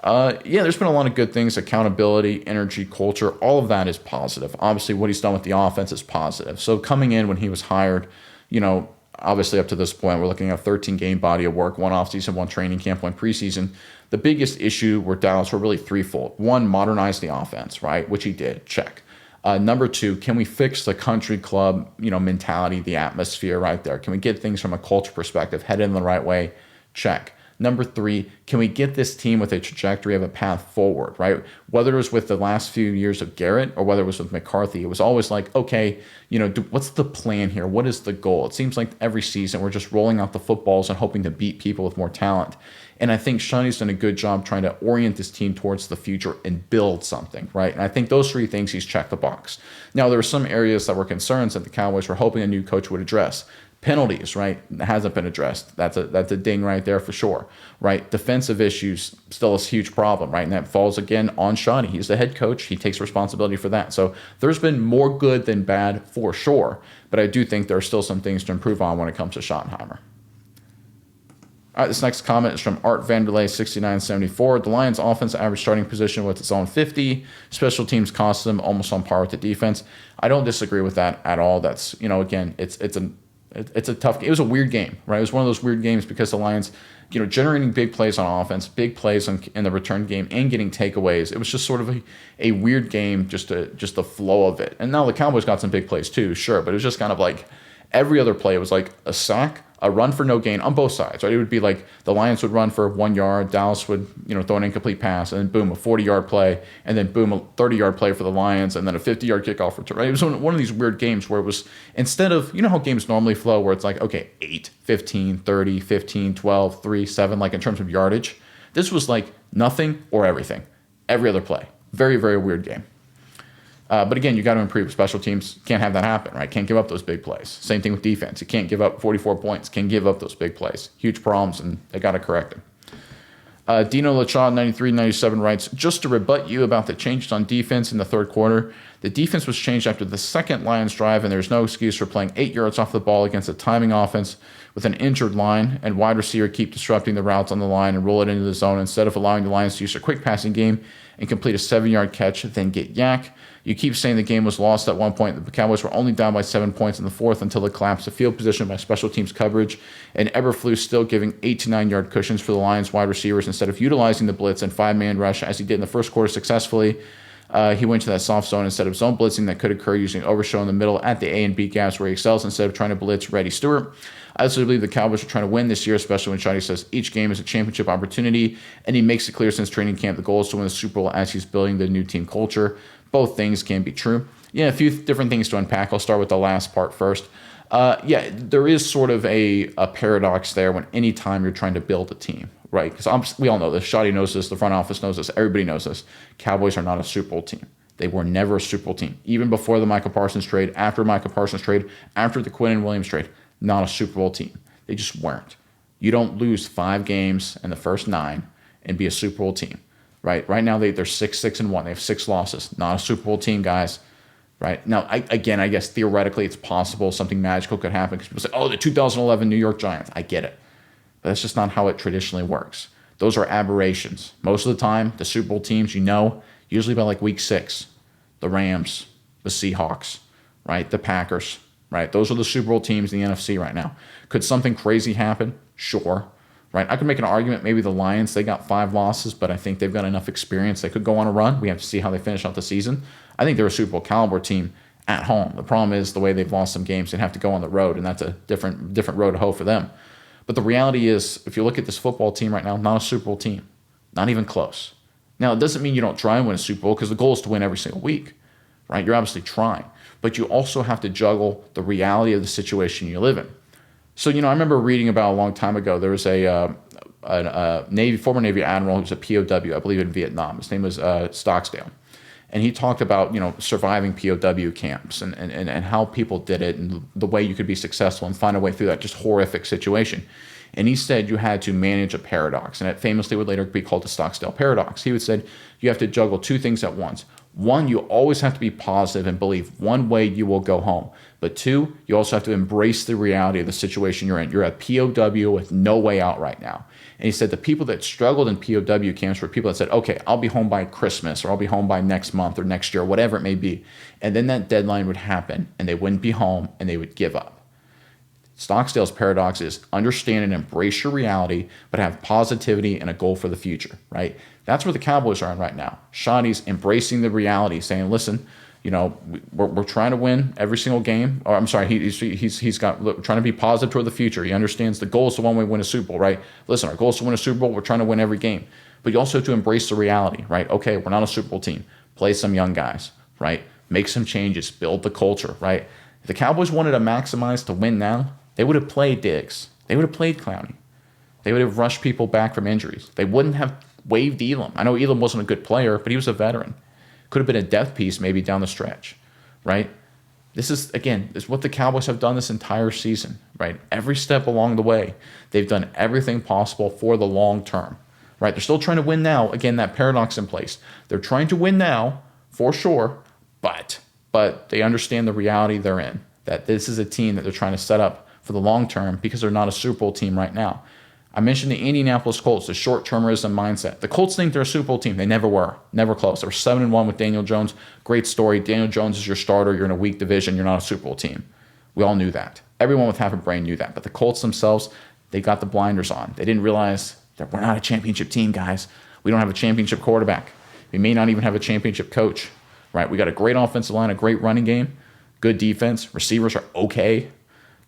Yeah, there's been a lot of good things: accountability, energy, culture. All of that is positive. Obviously, what he's done with the offense is positive. So coming in when he was hired, obviously up to this point, we're looking at a 13-game body of work, one offseason, one training camp, one preseason. The biggest issue with Dallas were really threefold. One, modernize the offense, right? Which he did. Check. Number two, can we fix the country club, mentality, the atmosphere right there? Can we get things from a culture perspective headed in the right way? Check. Number three, can we get this team with a trajectory of a path forward, right? Whether it was with the last few years of Garrett or whether it was with McCarthy, it was always like, okay, what's the plan here? What is the goal? It seems like every season we're just rolling out the footballs and hoping to beat people with more talent. And I think Shawnee's done a good job trying to orient this team towards the future and build something, right? And I think those three things, he's checked the box. Now, there were some areas that were concerns that the Cowboys were hoping a new coach would address. Penalties, right? Hasn't been addressed. That's a ding right there for sure, right? Defensive issues, still a huge problem, right? And that falls again on Shawnee. He's the head coach. He takes responsibility for that. So there's been more good than bad for sure, but I do think there are still some things to improve on when it comes to Schottenheimer. All right, this next comment is from Art Vanderlei, 6974. The Lions' offense average starting position was its own 50. Special teams cost them almost on par with the defense. I don't disagree with that at all. That's, again, it's a tough game. It was a weird game, right? It was one of those weird games because the Lions, generating big plays on offense, big plays in the return game, and getting takeaways. It was just sort of a weird game, just the flow of it. And now the Cowboys got some big plays too, sure, but it was just kind of like every other play was like a sack, a run for no gain on both sides, right? It would be like the Lions would run for 1 yard, Dallas would, throw an incomplete pass, and then boom, a 40-yard play, and then boom, a 30-yard play for the Lions, and then a 50-yard kickoff return, right? It was one of these weird games where it was, instead of, how games normally flow, where it's like, okay, 8, 15, 30, 15, 12, 3, 7, like in terms of yardage. This was like nothing or everything, every other play. Very, very weird game. But again, you got to improve. Special teams can't have that happen, right? Can't give up those big plays. Same thing with defense. You can't give up 44 points. Can't give up those big plays. Huge problems, and they got to correct them. Dino Lachaud, 93-97 writes, just to rebut you about the changes on defense in the third quarter, the defense was changed after the second Lions drive, and there's no excuse for playing 8 yards off the ball against a timing offense with an injured line and wide receiver keep disrupting the routes on the line and roll it into the zone instead of allowing the Lions to use a quick passing game and complete a 7-yard catch, then get yak. You keep saying the game was lost at one point. The Cowboys were only down by 7 points in the fourth until the collapse of field position by special teams coverage, and Eberflus still giving 8 to 9 yard cushions for the Lions wide receivers instead of utilizing the blitz and 5-man rush as he did in the first quarter successfully. He went to that soft zone instead of zone blitzing that could occur using overshow in the middle at the A and B gaps where he excels instead of trying to blitz Reddy Stewart. I also believe the Cowboys are trying to win this year, especially when Shotty says each game is a championship opportunity, and he makes it clear since training camp the goal is to win the Super Bowl as he's building the new team culture. Both things can be true. Yeah, a few different things to unpack. I'll start with the last part first. There is sort of a paradox there when any time you're trying to build a team, right? Because we all know this. Shotty knows this. The front office knows this. Everybody knows this. Cowboys are not a Super Bowl team. They were never a Super Bowl team. Even before the Michael Parsons trade, after Michael Parsons trade, after the Quinn and Williams trade, not a Super Bowl team. They just weren't. You don't lose 5 games in the first 9 and be a Super Bowl team, right? Right now they're 6-6-1. They have 6 losses. Not a Super Bowl team, guys. Right now, I guess theoretically it's possible something magical could happen because people say, "Oh, the 2011 New York Giants." I get it, but that's just not how it traditionally works. Those are aberrations. Most of the time, the Super Bowl teams, usually by like week 6, the Rams, the Seahawks, right, the Packers, right. Those are the Super Bowl teams in the NFC right now. Could something crazy happen? Sure. Right, I could make an argument. Maybe the Lions, they got 5 losses, but I think they've got enough experience. They could go on a run. We have to see how they finish out the season. I think they're a Super Bowl caliber team at home. The problem is the way they've lost some games, they'd have to go on the road, and that's a different road to hoe for them. But the reality is, if you look at this football team right now, not a Super Bowl team, not even close. Now, it doesn't mean you don't try and win a Super Bowl because the goal is to win every single week, right? You're obviously trying, but you also have to juggle the reality of the situation you live in. So, I remember reading about a long time ago, there was a former Navy admiral who was a POW, I believe, in Vietnam. His name was Stocksdale. And he talked about, surviving POW camps and how people did it and the way you could be successful and find a way through that just horrific situation. And he said you had to manage a paradox. And it famously would later be called the Stockdale paradox. He would said you have to juggle two things at once. One, you always have to be positive and believe one way you will go home. But two, you also have to embrace the reality of the situation you're in. You're at POW with no way out right now. And he said the people that struggled in POW camps were people that said, okay, I'll be home by Christmas or I'll be home by next month or next year, whatever it may be. And then that deadline would happen and they wouldn't be home and they would give up. Stockdale's paradox is understand and embrace your reality, but have positivity and a goal for the future, right? That's where the Cowboys are in right now. Shoddy's embracing the reality, saying, listen, we're trying to win every single game. Or I'm sorry, he's trying to be positive toward the future. He understands the goal is the one way to win a Super Bowl, right? Listen, our goal is to win a Super Bowl. We're trying to win every game. But you also have to embrace the reality, right? Okay, we're not a Super Bowl team. Play some young guys, right? Make some changes, build the culture, right? If the Cowboys wanted to maximize to win now, they would have played Diggs. They would have played Clowney. They would have rushed people back from injuries. They wouldn't have waived Elam. I know Elam wasn't a good player, but he was a veteran. Could have been a depth piece maybe down the stretch, right? This is what the Cowboys have done this entire season, right? Every step along the way, they've done everything possible for the long term, right? They're still trying to win now. Again, that paradox in place. They're trying to win now, for sure, but they understand the reality they're in, that this is a team that they're trying to set up for the long term because they're not a Super Bowl team right now. I mentioned the Indianapolis Colts, the short-termism mindset. The Colts think they're a Super Bowl team. They never were. Never close. They were 7-1 with Daniel Jones. Great story. Daniel Jones is your starter. You're in a weak division. You're not a Super Bowl team. We all knew that. Everyone with half a brain knew that. But the Colts themselves, they got the blinders on. They didn't realize that we're not a championship team, guys. We don't have a championship quarterback. We may not even have a championship coach, right? We got a great offensive line, a great running game, good defense. Receivers are okay.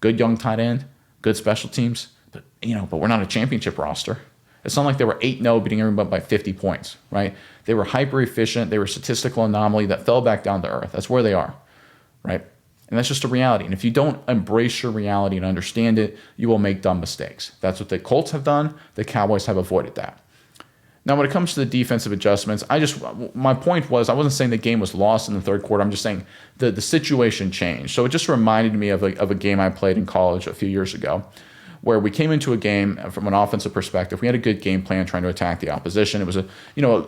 Good young tight end, good special teams. But we're not a championship roster. It's not like they were 8-0 beating everybody by 50 points, right? They were hyper efficient. They were a statistical anomaly that fell back down to earth. That's where they are, right? And that's just a reality. And if you don't embrace your reality and understand it, you will make dumb mistakes. That's what the Colts have done. The Cowboys have avoided that. Now, when it comes to the defensive adjustments, my point was I wasn't saying the game was lost in the third quarter. I'm just saying the situation changed. So it just reminded me of a game I played in college a few years ago, where we came into a game from an offensive perspective. We had a good game plan trying to attack the opposition. It was a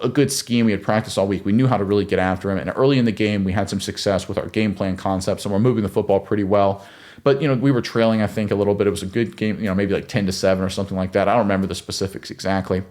good scheme. We had practiced all week. We knew how to really get after them. And early in the game, we had some success with our game plan concepts, and we're moving the football pretty well. But, we were trailing, I think, a little bit. It was a good game, maybe like 10-7 or something like that. I don't remember the specifics exactly.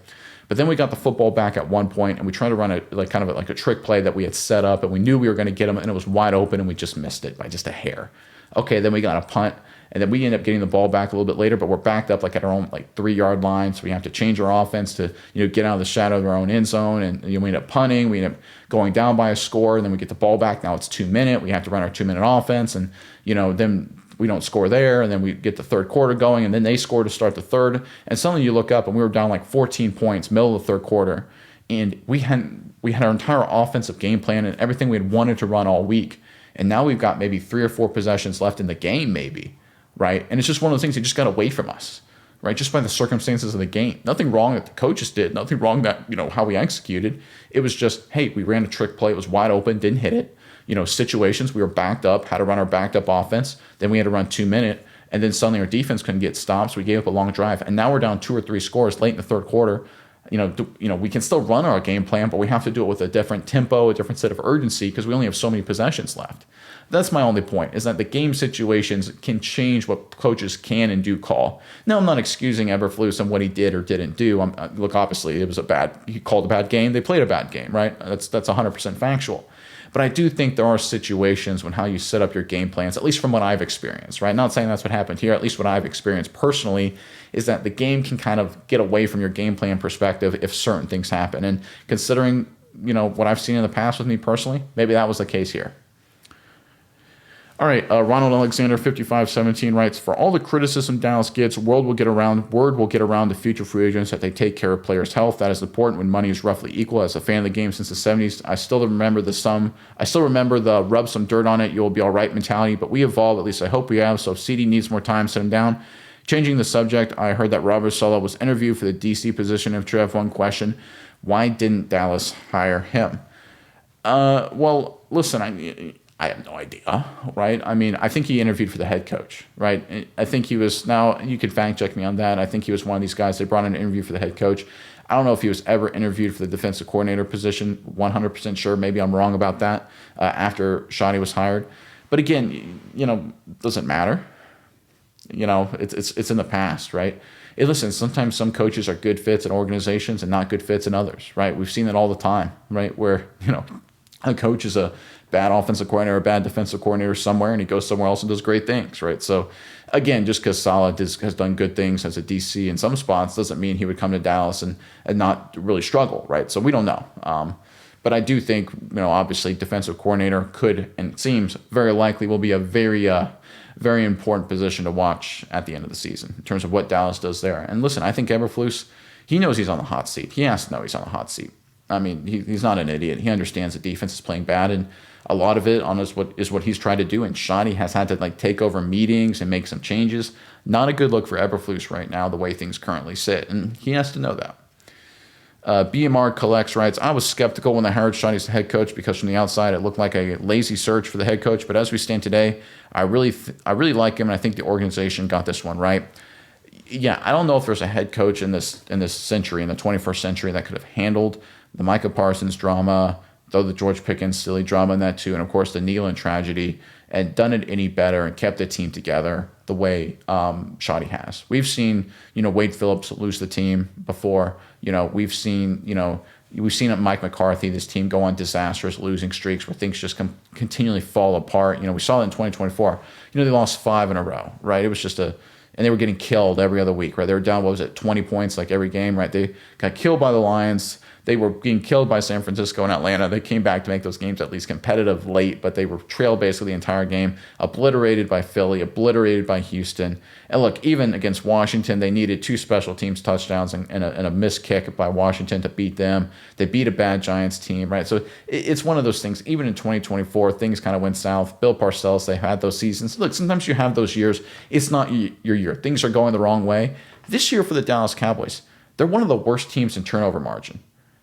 But then we got the football back at one point, and we tried to run a trick play that we had set up, and we knew we were going to get them, and it was wide open, and we just missed it by just a hair. Okay, then we got a punt, and then we end up getting the ball back a little bit later, but we're backed up at our own 3-yard line, so we have to change our offense to get out of the shadow of our own end zone, and we end up punting. We end up going down by a score, and then we get the ball back. Now it's 2-minute. We have to run our 2-minute offense, and then we don't score there, and then we get the third quarter going, and then they score to start the third, and suddenly you look up, and we were down 14 points, middle of the third quarter, and we had our entire offensive game plan and everything we had wanted to run all week, and now we've got maybe 3 or 4 possessions left in the game, maybe, right? And it's just one of those things that just got away from us, right? Just by the circumstances of the game. Nothing wrong that the coaches did, nothing wrong that, how we executed. It was just, hey, we ran a trick play, it was wide open, didn't hit it. Situations, we were backed up, had to run our backed up offense. Then we had to run 2-minute, and then suddenly our defense couldn't get stops. We gave up a long drive, and now we're down 2 or 3 scores late in the third quarter. We can still run our game plan, but we have to do it with a different tempo, a different set of urgency, because we only have so many possessions left. That's my only point, is that the game situations can change what coaches can and do call. Now, I'm not excusing Eberflus and what he did or didn't do. Look, obviously, he called a bad game. They played a bad game, right? That's 100% factual. But I do think there are situations when how you set up your game plans, at least from what I've experienced, right? Not saying that's what happened here, at least what I've experienced personally, is that the game can kind of get away from your game plan perspective if certain things happen. And considering, what I've seen in the past with me personally, maybe that was the case here. All right, Ronald Alexander, 5517 writes, for all the criticism Dallas gets, word will get around to future free agents that they take care of players' health. That is important when money is roughly equal. As a fan of the game since the 70s, I still remember the rub some dirt on it, you'll be all right mentality, but we evolved, at least I hope we have, so if CD needs more time, sit him down. Changing the subject, I heard that Robert Saleh was interviewed for the DC position. If you have one question, why didn't Dallas hire him? Well, listen, I have no idea, right? I mean, I think he interviewed for the head coach, right? I think he was, now you could fact check me on that. I think he was one of these guys they brought in an interview for the head coach. I don't know if he was ever interviewed for the defensive coordinator position. 100% sure. Maybe I'm wrong about that after Shoddy was hired. But again, doesn't matter. It's in the past, right? Listen, sometimes some coaches are good fits in organizations and not good fits in others, right? We've seen it all the time, right? Where, a coach is a bad offensive coordinator or a bad defensive coordinator somewhere, and he goes somewhere else and does great things, right? So, again, just because Saleh has done good things as a DC in some spots doesn't mean he would come to Dallas and not really struggle, right? So we don't know. But I do think, obviously defensive coordinator could and seems very likely will be a very, very important position to watch at the end of the season in terms of what Dallas does there. And listen, I think Eberflus, he knows he's on the hot seat. He has to know he's on the hot seat. I mean, he's not an idiot. He understands the defense is playing bad, and a lot of it is what he's tried to do. And Shoddy has had to take over meetings and make some changes. Not a good look for Eberflus right now, the way things currently sit, and he has to know that. BMR Collects writes, I was skeptical when they hired Shoddy as the head coach because from the outside it looked like a lazy search for the head coach. But as we stand today, I really like him, and I think the organization got this one right. Yeah, I don't know if there's a head coach in this century, in the 21st century, that could have handled the Micah Parsons drama, though the George Pickens silly drama in that too, and of course the Nealon tragedy, and done it any better and kept the team together the way Shoddy has. We've seen, Wade Phillips lose the team before. We've seen Mike McCarthy, this team go on disastrous losing streaks where things just continually fall apart. We saw it in 2024. They lost 5 in a row, right? It was just and they were getting killed every other week, right? They were down, 20 points every game, right? They got killed by the Lions. They were being killed by San Francisco and Atlanta. They came back to make those games at least competitive late, but they were trailed basically the entire game, obliterated by Philly, obliterated by Houston. And look, even against Washington, they needed 2 special teams touchdowns and a missed kick by Washington to beat them. They beat a bad Giants team, right? So it's one of those things. Even in 2024, things kind of went south. Bill Parcells, they had those seasons. Look, sometimes you have those years. It's not your year. Things are going the wrong way. This year for the Dallas Cowboys, they're one of the worst teams in turnover margin.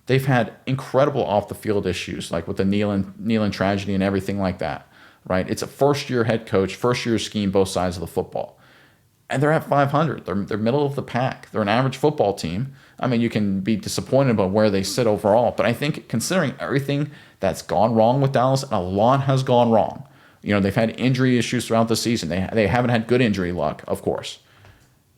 They've had incredible off-the-field issues, like with the Nealon tragedy and everything like that, right? It's a first-year head coach, first-year scheme, both sides of the football. And they're at 500. They're middle of the pack. They're an average football team. I mean, you can be disappointed about where they sit overall, but I think considering everything that's gone wrong with Dallas, and a lot has gone wrong. They've had injury issues throughout the season. They haven't had good injury luck, of course.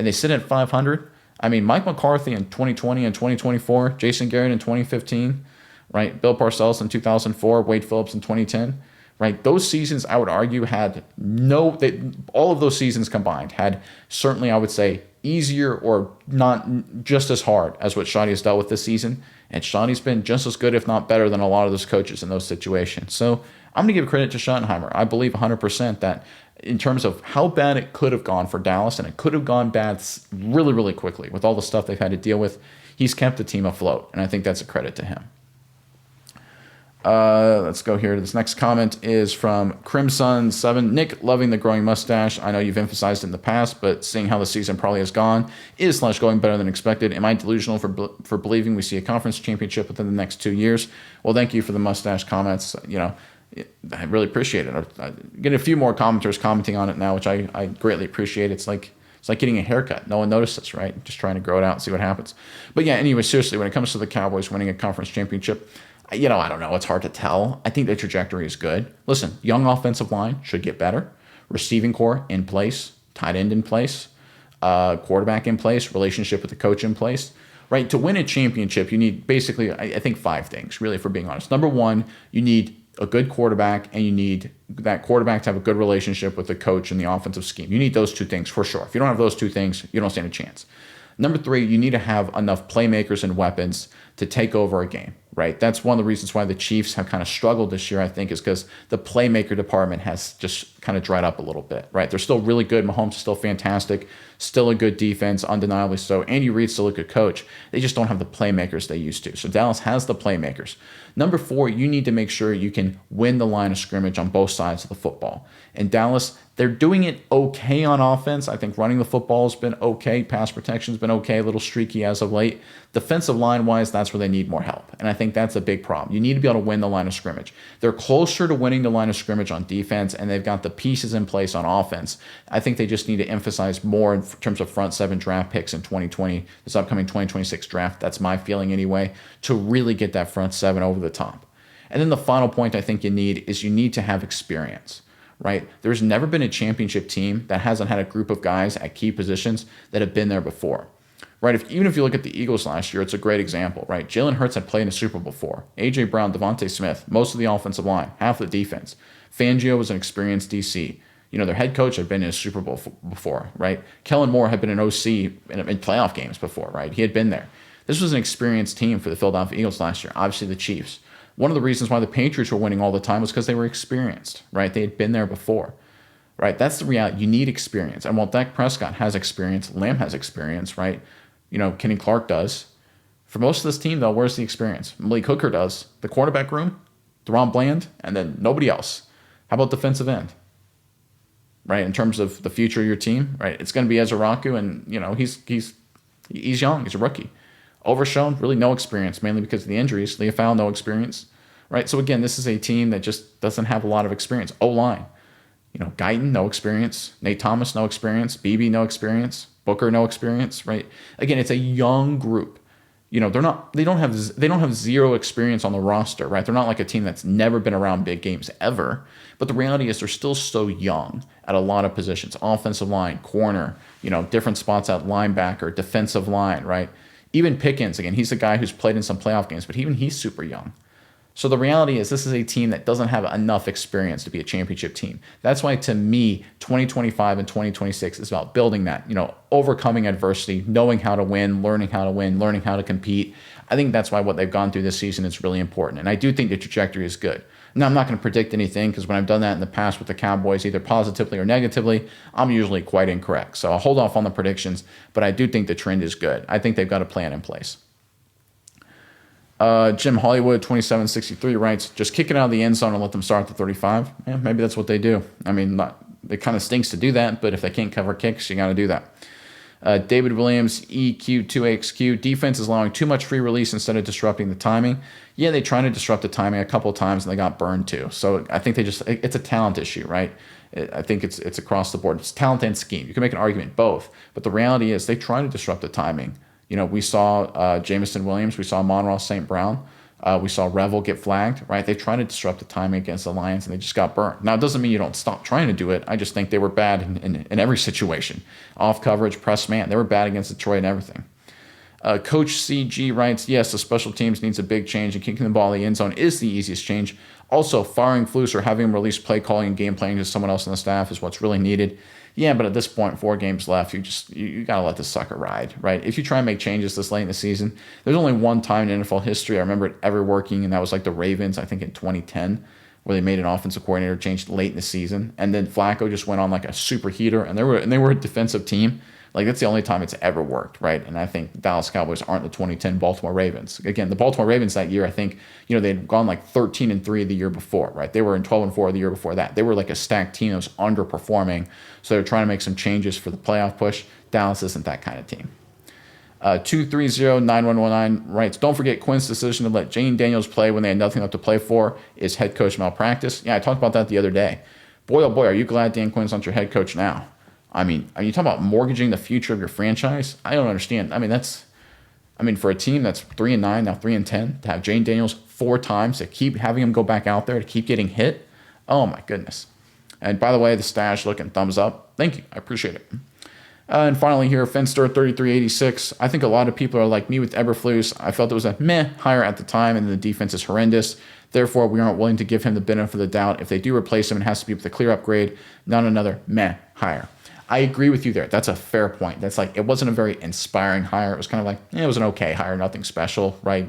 And they sit at 500. I mean, Mike McCarthy in 2020 and 2024, Jason Garrett in 2015, right? Bill Parcells in 2004, Wade Phillips in 2010, right? Those seasons, I would argue, all of those seasons combined had certainly, I would say, easier or not just as hard as what Shoddy has dealt with this season. And Shoddy's been just as good, if not better, than a lot of those coaches in those situations. So I'm going to give credit to Schottenheimer. I believe 100% that in terms of how bad it could have gone for Dallas, and it could have gone bad really, really quickly with all the stuff they've had to deal with, he's kept the team afloat, and I think that's a credit to him. Let's go here. This next comment is from Crimson7. Nick, loving the growing mustache. I know you've emphasized it in the past, but seeing how the season probably has gone, is going better than expected. Am I delusional for believing we see a conference championship within the next 2 years? Well, thank you for the mustache comments. I really appreciate it. I get a few more commenters commenting on it now, which I greatly appreciate. It's like getting a haircut. No one notices, right? Just trying to grow it out and see what happens. But yeah, anyway, seriously, when it comes to the Cowboys winning a conference championship, I don't know. It's hard to tell. I think the trajectory is good. Listen, young offensive line should get better. Receiving core in place. Tight end in place. Quarterback in place. Relationship with the coach in place. Right? To win a championship, you need basically, I think, 5 things, really, if we're being honest. Number 1, you need a good quarterback, and you need that quarterback to have a good relationship with the coach and the offensive scheme. You need those 2 things for sure. If you don't have those 2 things, you don't stand a chance. Number 3, you need to have enough playmakers and weapons to take over a game, right? That's one of the reasons why the Chiefs have kind of struggled this year, I think, is because the playmaker department has just kind of dried up a little bit, right? They're still really good. Mahomes is still fantastic. still a good defense, undeniably so. Andy Reid's still a good coach. They just don't have the playmakers they used to. So Dallas has the playmakers. Number 4, you need to make sure you can win the line of scrimmage on both sides of the football. And Dallas, they're doing it okay on offense. I think running the football has been okay. Pass protection's been okay, a little streaky as of late. Defensive line-wise, that's where they need more help. And I think that's a big problem. You need to be able to win the line of scrimmage. They're closer to winning the line of scrimmage on defense, and they've got the pieces in place on offense. I think they just need to emphasize more in terms of front 7 draft picks in 2020, this upcoming 2026 draft. That's my feeling anyway, to really get that front 7 over the top. And then the final point I think you need is you need to have experience. Right? There's never been a championship team that hasn't had a group of guys at key positions that have been there before. Right? Even if you look at the Eagles last year, it's a great example, right? Jalen Hurts had played in a Super Bowl before. A.J. Brown, Devontae Smith, most of the offensive line, half the defense. Fangio was an experienced DC. Their head coach had been in a Super Bowl before, right? Kellen Moore had been an OC in playoff games before, right? He had been there. This was an experienced team for the Philadelphia Eagles last year. Obviously, the Chiefs. One of the reasons why the Patriots were winning all the time was because they were experienced, right? They had been there before, right? That's the reality. You need experience. And while Dak Prescott has experience, Lamb has experience, right? Kenny Clark does. For most of this team, though, where's the experience? Malik Hooker does. The quarterback room, Deron Bland, and then nobody else. How about defensive end? Right? In terms of the future of your team, right? It's going to be Ezra Raku, and, he's young. He's a rookie. Overshown, really no experience, mainly because of the injuries. Leafau, no experience, right? So again, this is a team that just doesn't have a lot of experience. O-line, Guyton, no experience. Nate Thomas, no experience. Beebe, no experience. Booker, no experience, right? Again, it's a young group. They don't have zero experience on the roster, right? They're not like a team that's never been around big games ever. But the reality is they're still so young at a lot of positions. Offensive line, corner, different spots at linebacker, defensive line, right? Even Pickens, again, he's a guy who's played in some playoff games, but even he's super young. So the reality is this is a team that doesn't have enough experience to be a championship team. That's why, to me, 2025 and 2026 is about building that, overcoming adversity, knowing how to win, learning how to compete. I think that's why what they've gone through this season is really important. And I do think the trajectory is good. Now, I'm not going to predict anything because when I've done that in the past with the Cowboys, either positively or negatively, I'm usually quite incorrect. So I'll hold off on the predictions, but I do think the trend is good. I think they've got a plan in place. Jim Hollywood, 2763, writes, just kick it out of the end zone and let them start at the 35. Yeah, maybe that's what they do. I mean, it kind of stinks to do that, but if they can't cover kicks, you got to do that. David Williams, EQ2XQ, defense is allowing too much free release instead of disrupting the timing. Yeah, they tried to disrupt the timing a couple of times and they got burned too. So I think it's a talent issue, right? I think it's across the board. It's talent and scheme. You can make an argument both, but the reality is they try to disrupt the timing. We saw Jamison Williams, we saw Monroe St. Brown, we saw Revel get flagged, right? They tried to disrupt the timing against the Lions and they just got burned. Now, it doesn't mean you don't stop trying to do it. I just think they were bad in every situation. Off coverage, press man, they were bad against Detroit and everything. Coach CG writes, yes, the special teams needs a big change, and kicking the ball in the end zone is the easiest change. Also, firing Flus or having him release play calling and game playing to someone else on the staff is what's really needed. Yeah, but at this point, 4 games left, you got to let this sucker ride, right? If you try and make changes this late in the season, there's only one time in NFL history I remember it ever working, and that was like the Ravens, I think in 2010, where they made an offensive coordinator change late in the season, and then Flacco just went on like a super heater, and they were a defensive team. Like, that's the only time it's ever worked, right? And I think the Dallas Cowboys aren't the 2010 Baltimore Ravens. Again, the Baltimore Ravens that year, I think, they'd gone like 13-3 the year before, right? They were in 12-4 the year before that. They were like a stacked team that was underperforming, so they're trying to make some changes for the playoff push. Dallas isn't that kind of team. 2309119 writes, don't forget Quinn's decision to let Jane Daniels play when they had nothing left to play for is head coach malpractice. Yeah, I talked about that the other day. Boy, oh boy, are you glad Dan Quinn's not your head coach now? I mean, are you talking about mortgaging the future of your franchise? I don't understand. For a team that's 3-9, now 3-10, to have Jane Daniels 4 times, to keep having him go back out there, to keep getting hit. Oh my goodness. And by the way, the stash looking thumbs up. Thank you. I appreciate it. And finally here, Finster 3386. I think a lot of people are like me with Eberflus. I felt it was a meh hire at the time, and the defense is horrendous. Therefore, we aren't willing to give him the benefit of the doubt. If they do replace him, it has to be with a clear upgrade, not another meh hire. I agree with you there. That's a fair point. That's like, it wasn't a very inspiring hire. It was kind of like, it was an okay hire, nothing special, right?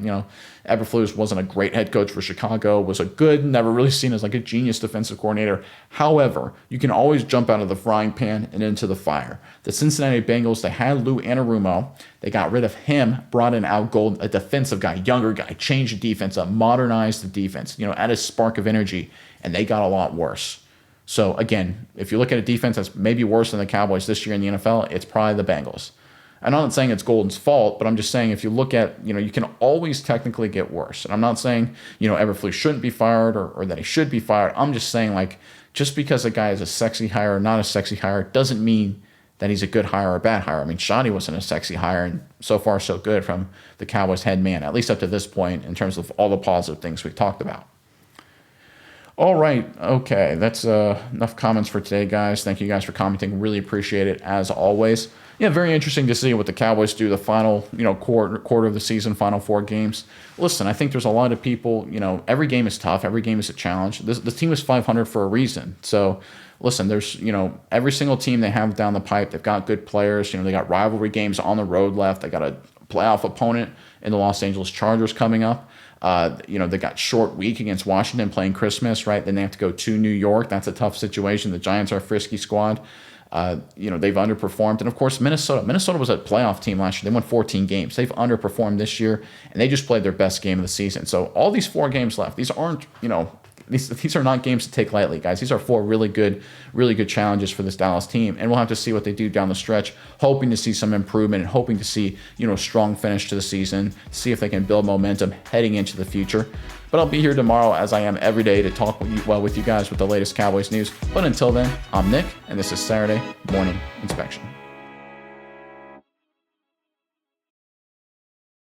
Eberflus wasn't a great head coach for Chicago, was a good, never really seen as like a genius defensive coordinator. However, you can always jump out of the frying pan and into the fire. The Cincinnati Bengals, they had Lou Anarumo. They got rid of him, brought in Al Golden, a defensive guy, younger guy, changed the defense up, modernized the defense, add a spark of energy, and they got a lot worse. So again, if you look at a defense that's maybe worse than the Cowboys this year in the NFL, it's probably the Bengals. I'm not saying it's Golden's fault, but I'm just saying if you look at, you can always technically get worse. And I'm not saying, Eberflus shouldn't be fired or that he should be fired. I'm just saying, like, just because a guy is a sexy hire or not a sexy hire doesn't mean that he's a good hire or a bad hire. I mean, Shoddy wasn't a sexy hire, and so far so good from the Cowboys head man, at least up to this point in terms of all the positive things we talked about. All right. Okay. That's enough comments for today, guys. Thank you guys for commenting. Really appreciate it as always. Yeah, very interesting to see what the Cowboys do the final, quarter of the season, final 4 games. Listen, I think there's a lot of people, every game is tough. Every game is a challenge. The team is 500 for a reason. So, listen, there's, every single team they have down the pipe, they've got good players. They got rivalry games on the road left. They got a playoff opponent in the Los Angeles Chargers coming up. They got short week against Washington playing Christmas, right? Then they have to go to New York. That's a tough situation. The Giants are a frisky squad. They've underperformed. And of course, Minnesota. Minnesota was a playoff team last year. They won 14 games. They've underperformed this year, and they just played their best game of the season. So all these 4 games left, these aren't, these are not games to take lightly, guys. These are 4 really good challenges for this Dallas team, and we'll have to see what they do down the stretch. Hoping to see some improvement and hoping to see a strong finish to the season. See if they can build momentum heading into the future. But I'll be here tomorrow, as I am every day, to talk with you guys with the latest Cowboys news. But until then, I'm Nick, and this is Saturday Morning Inspection.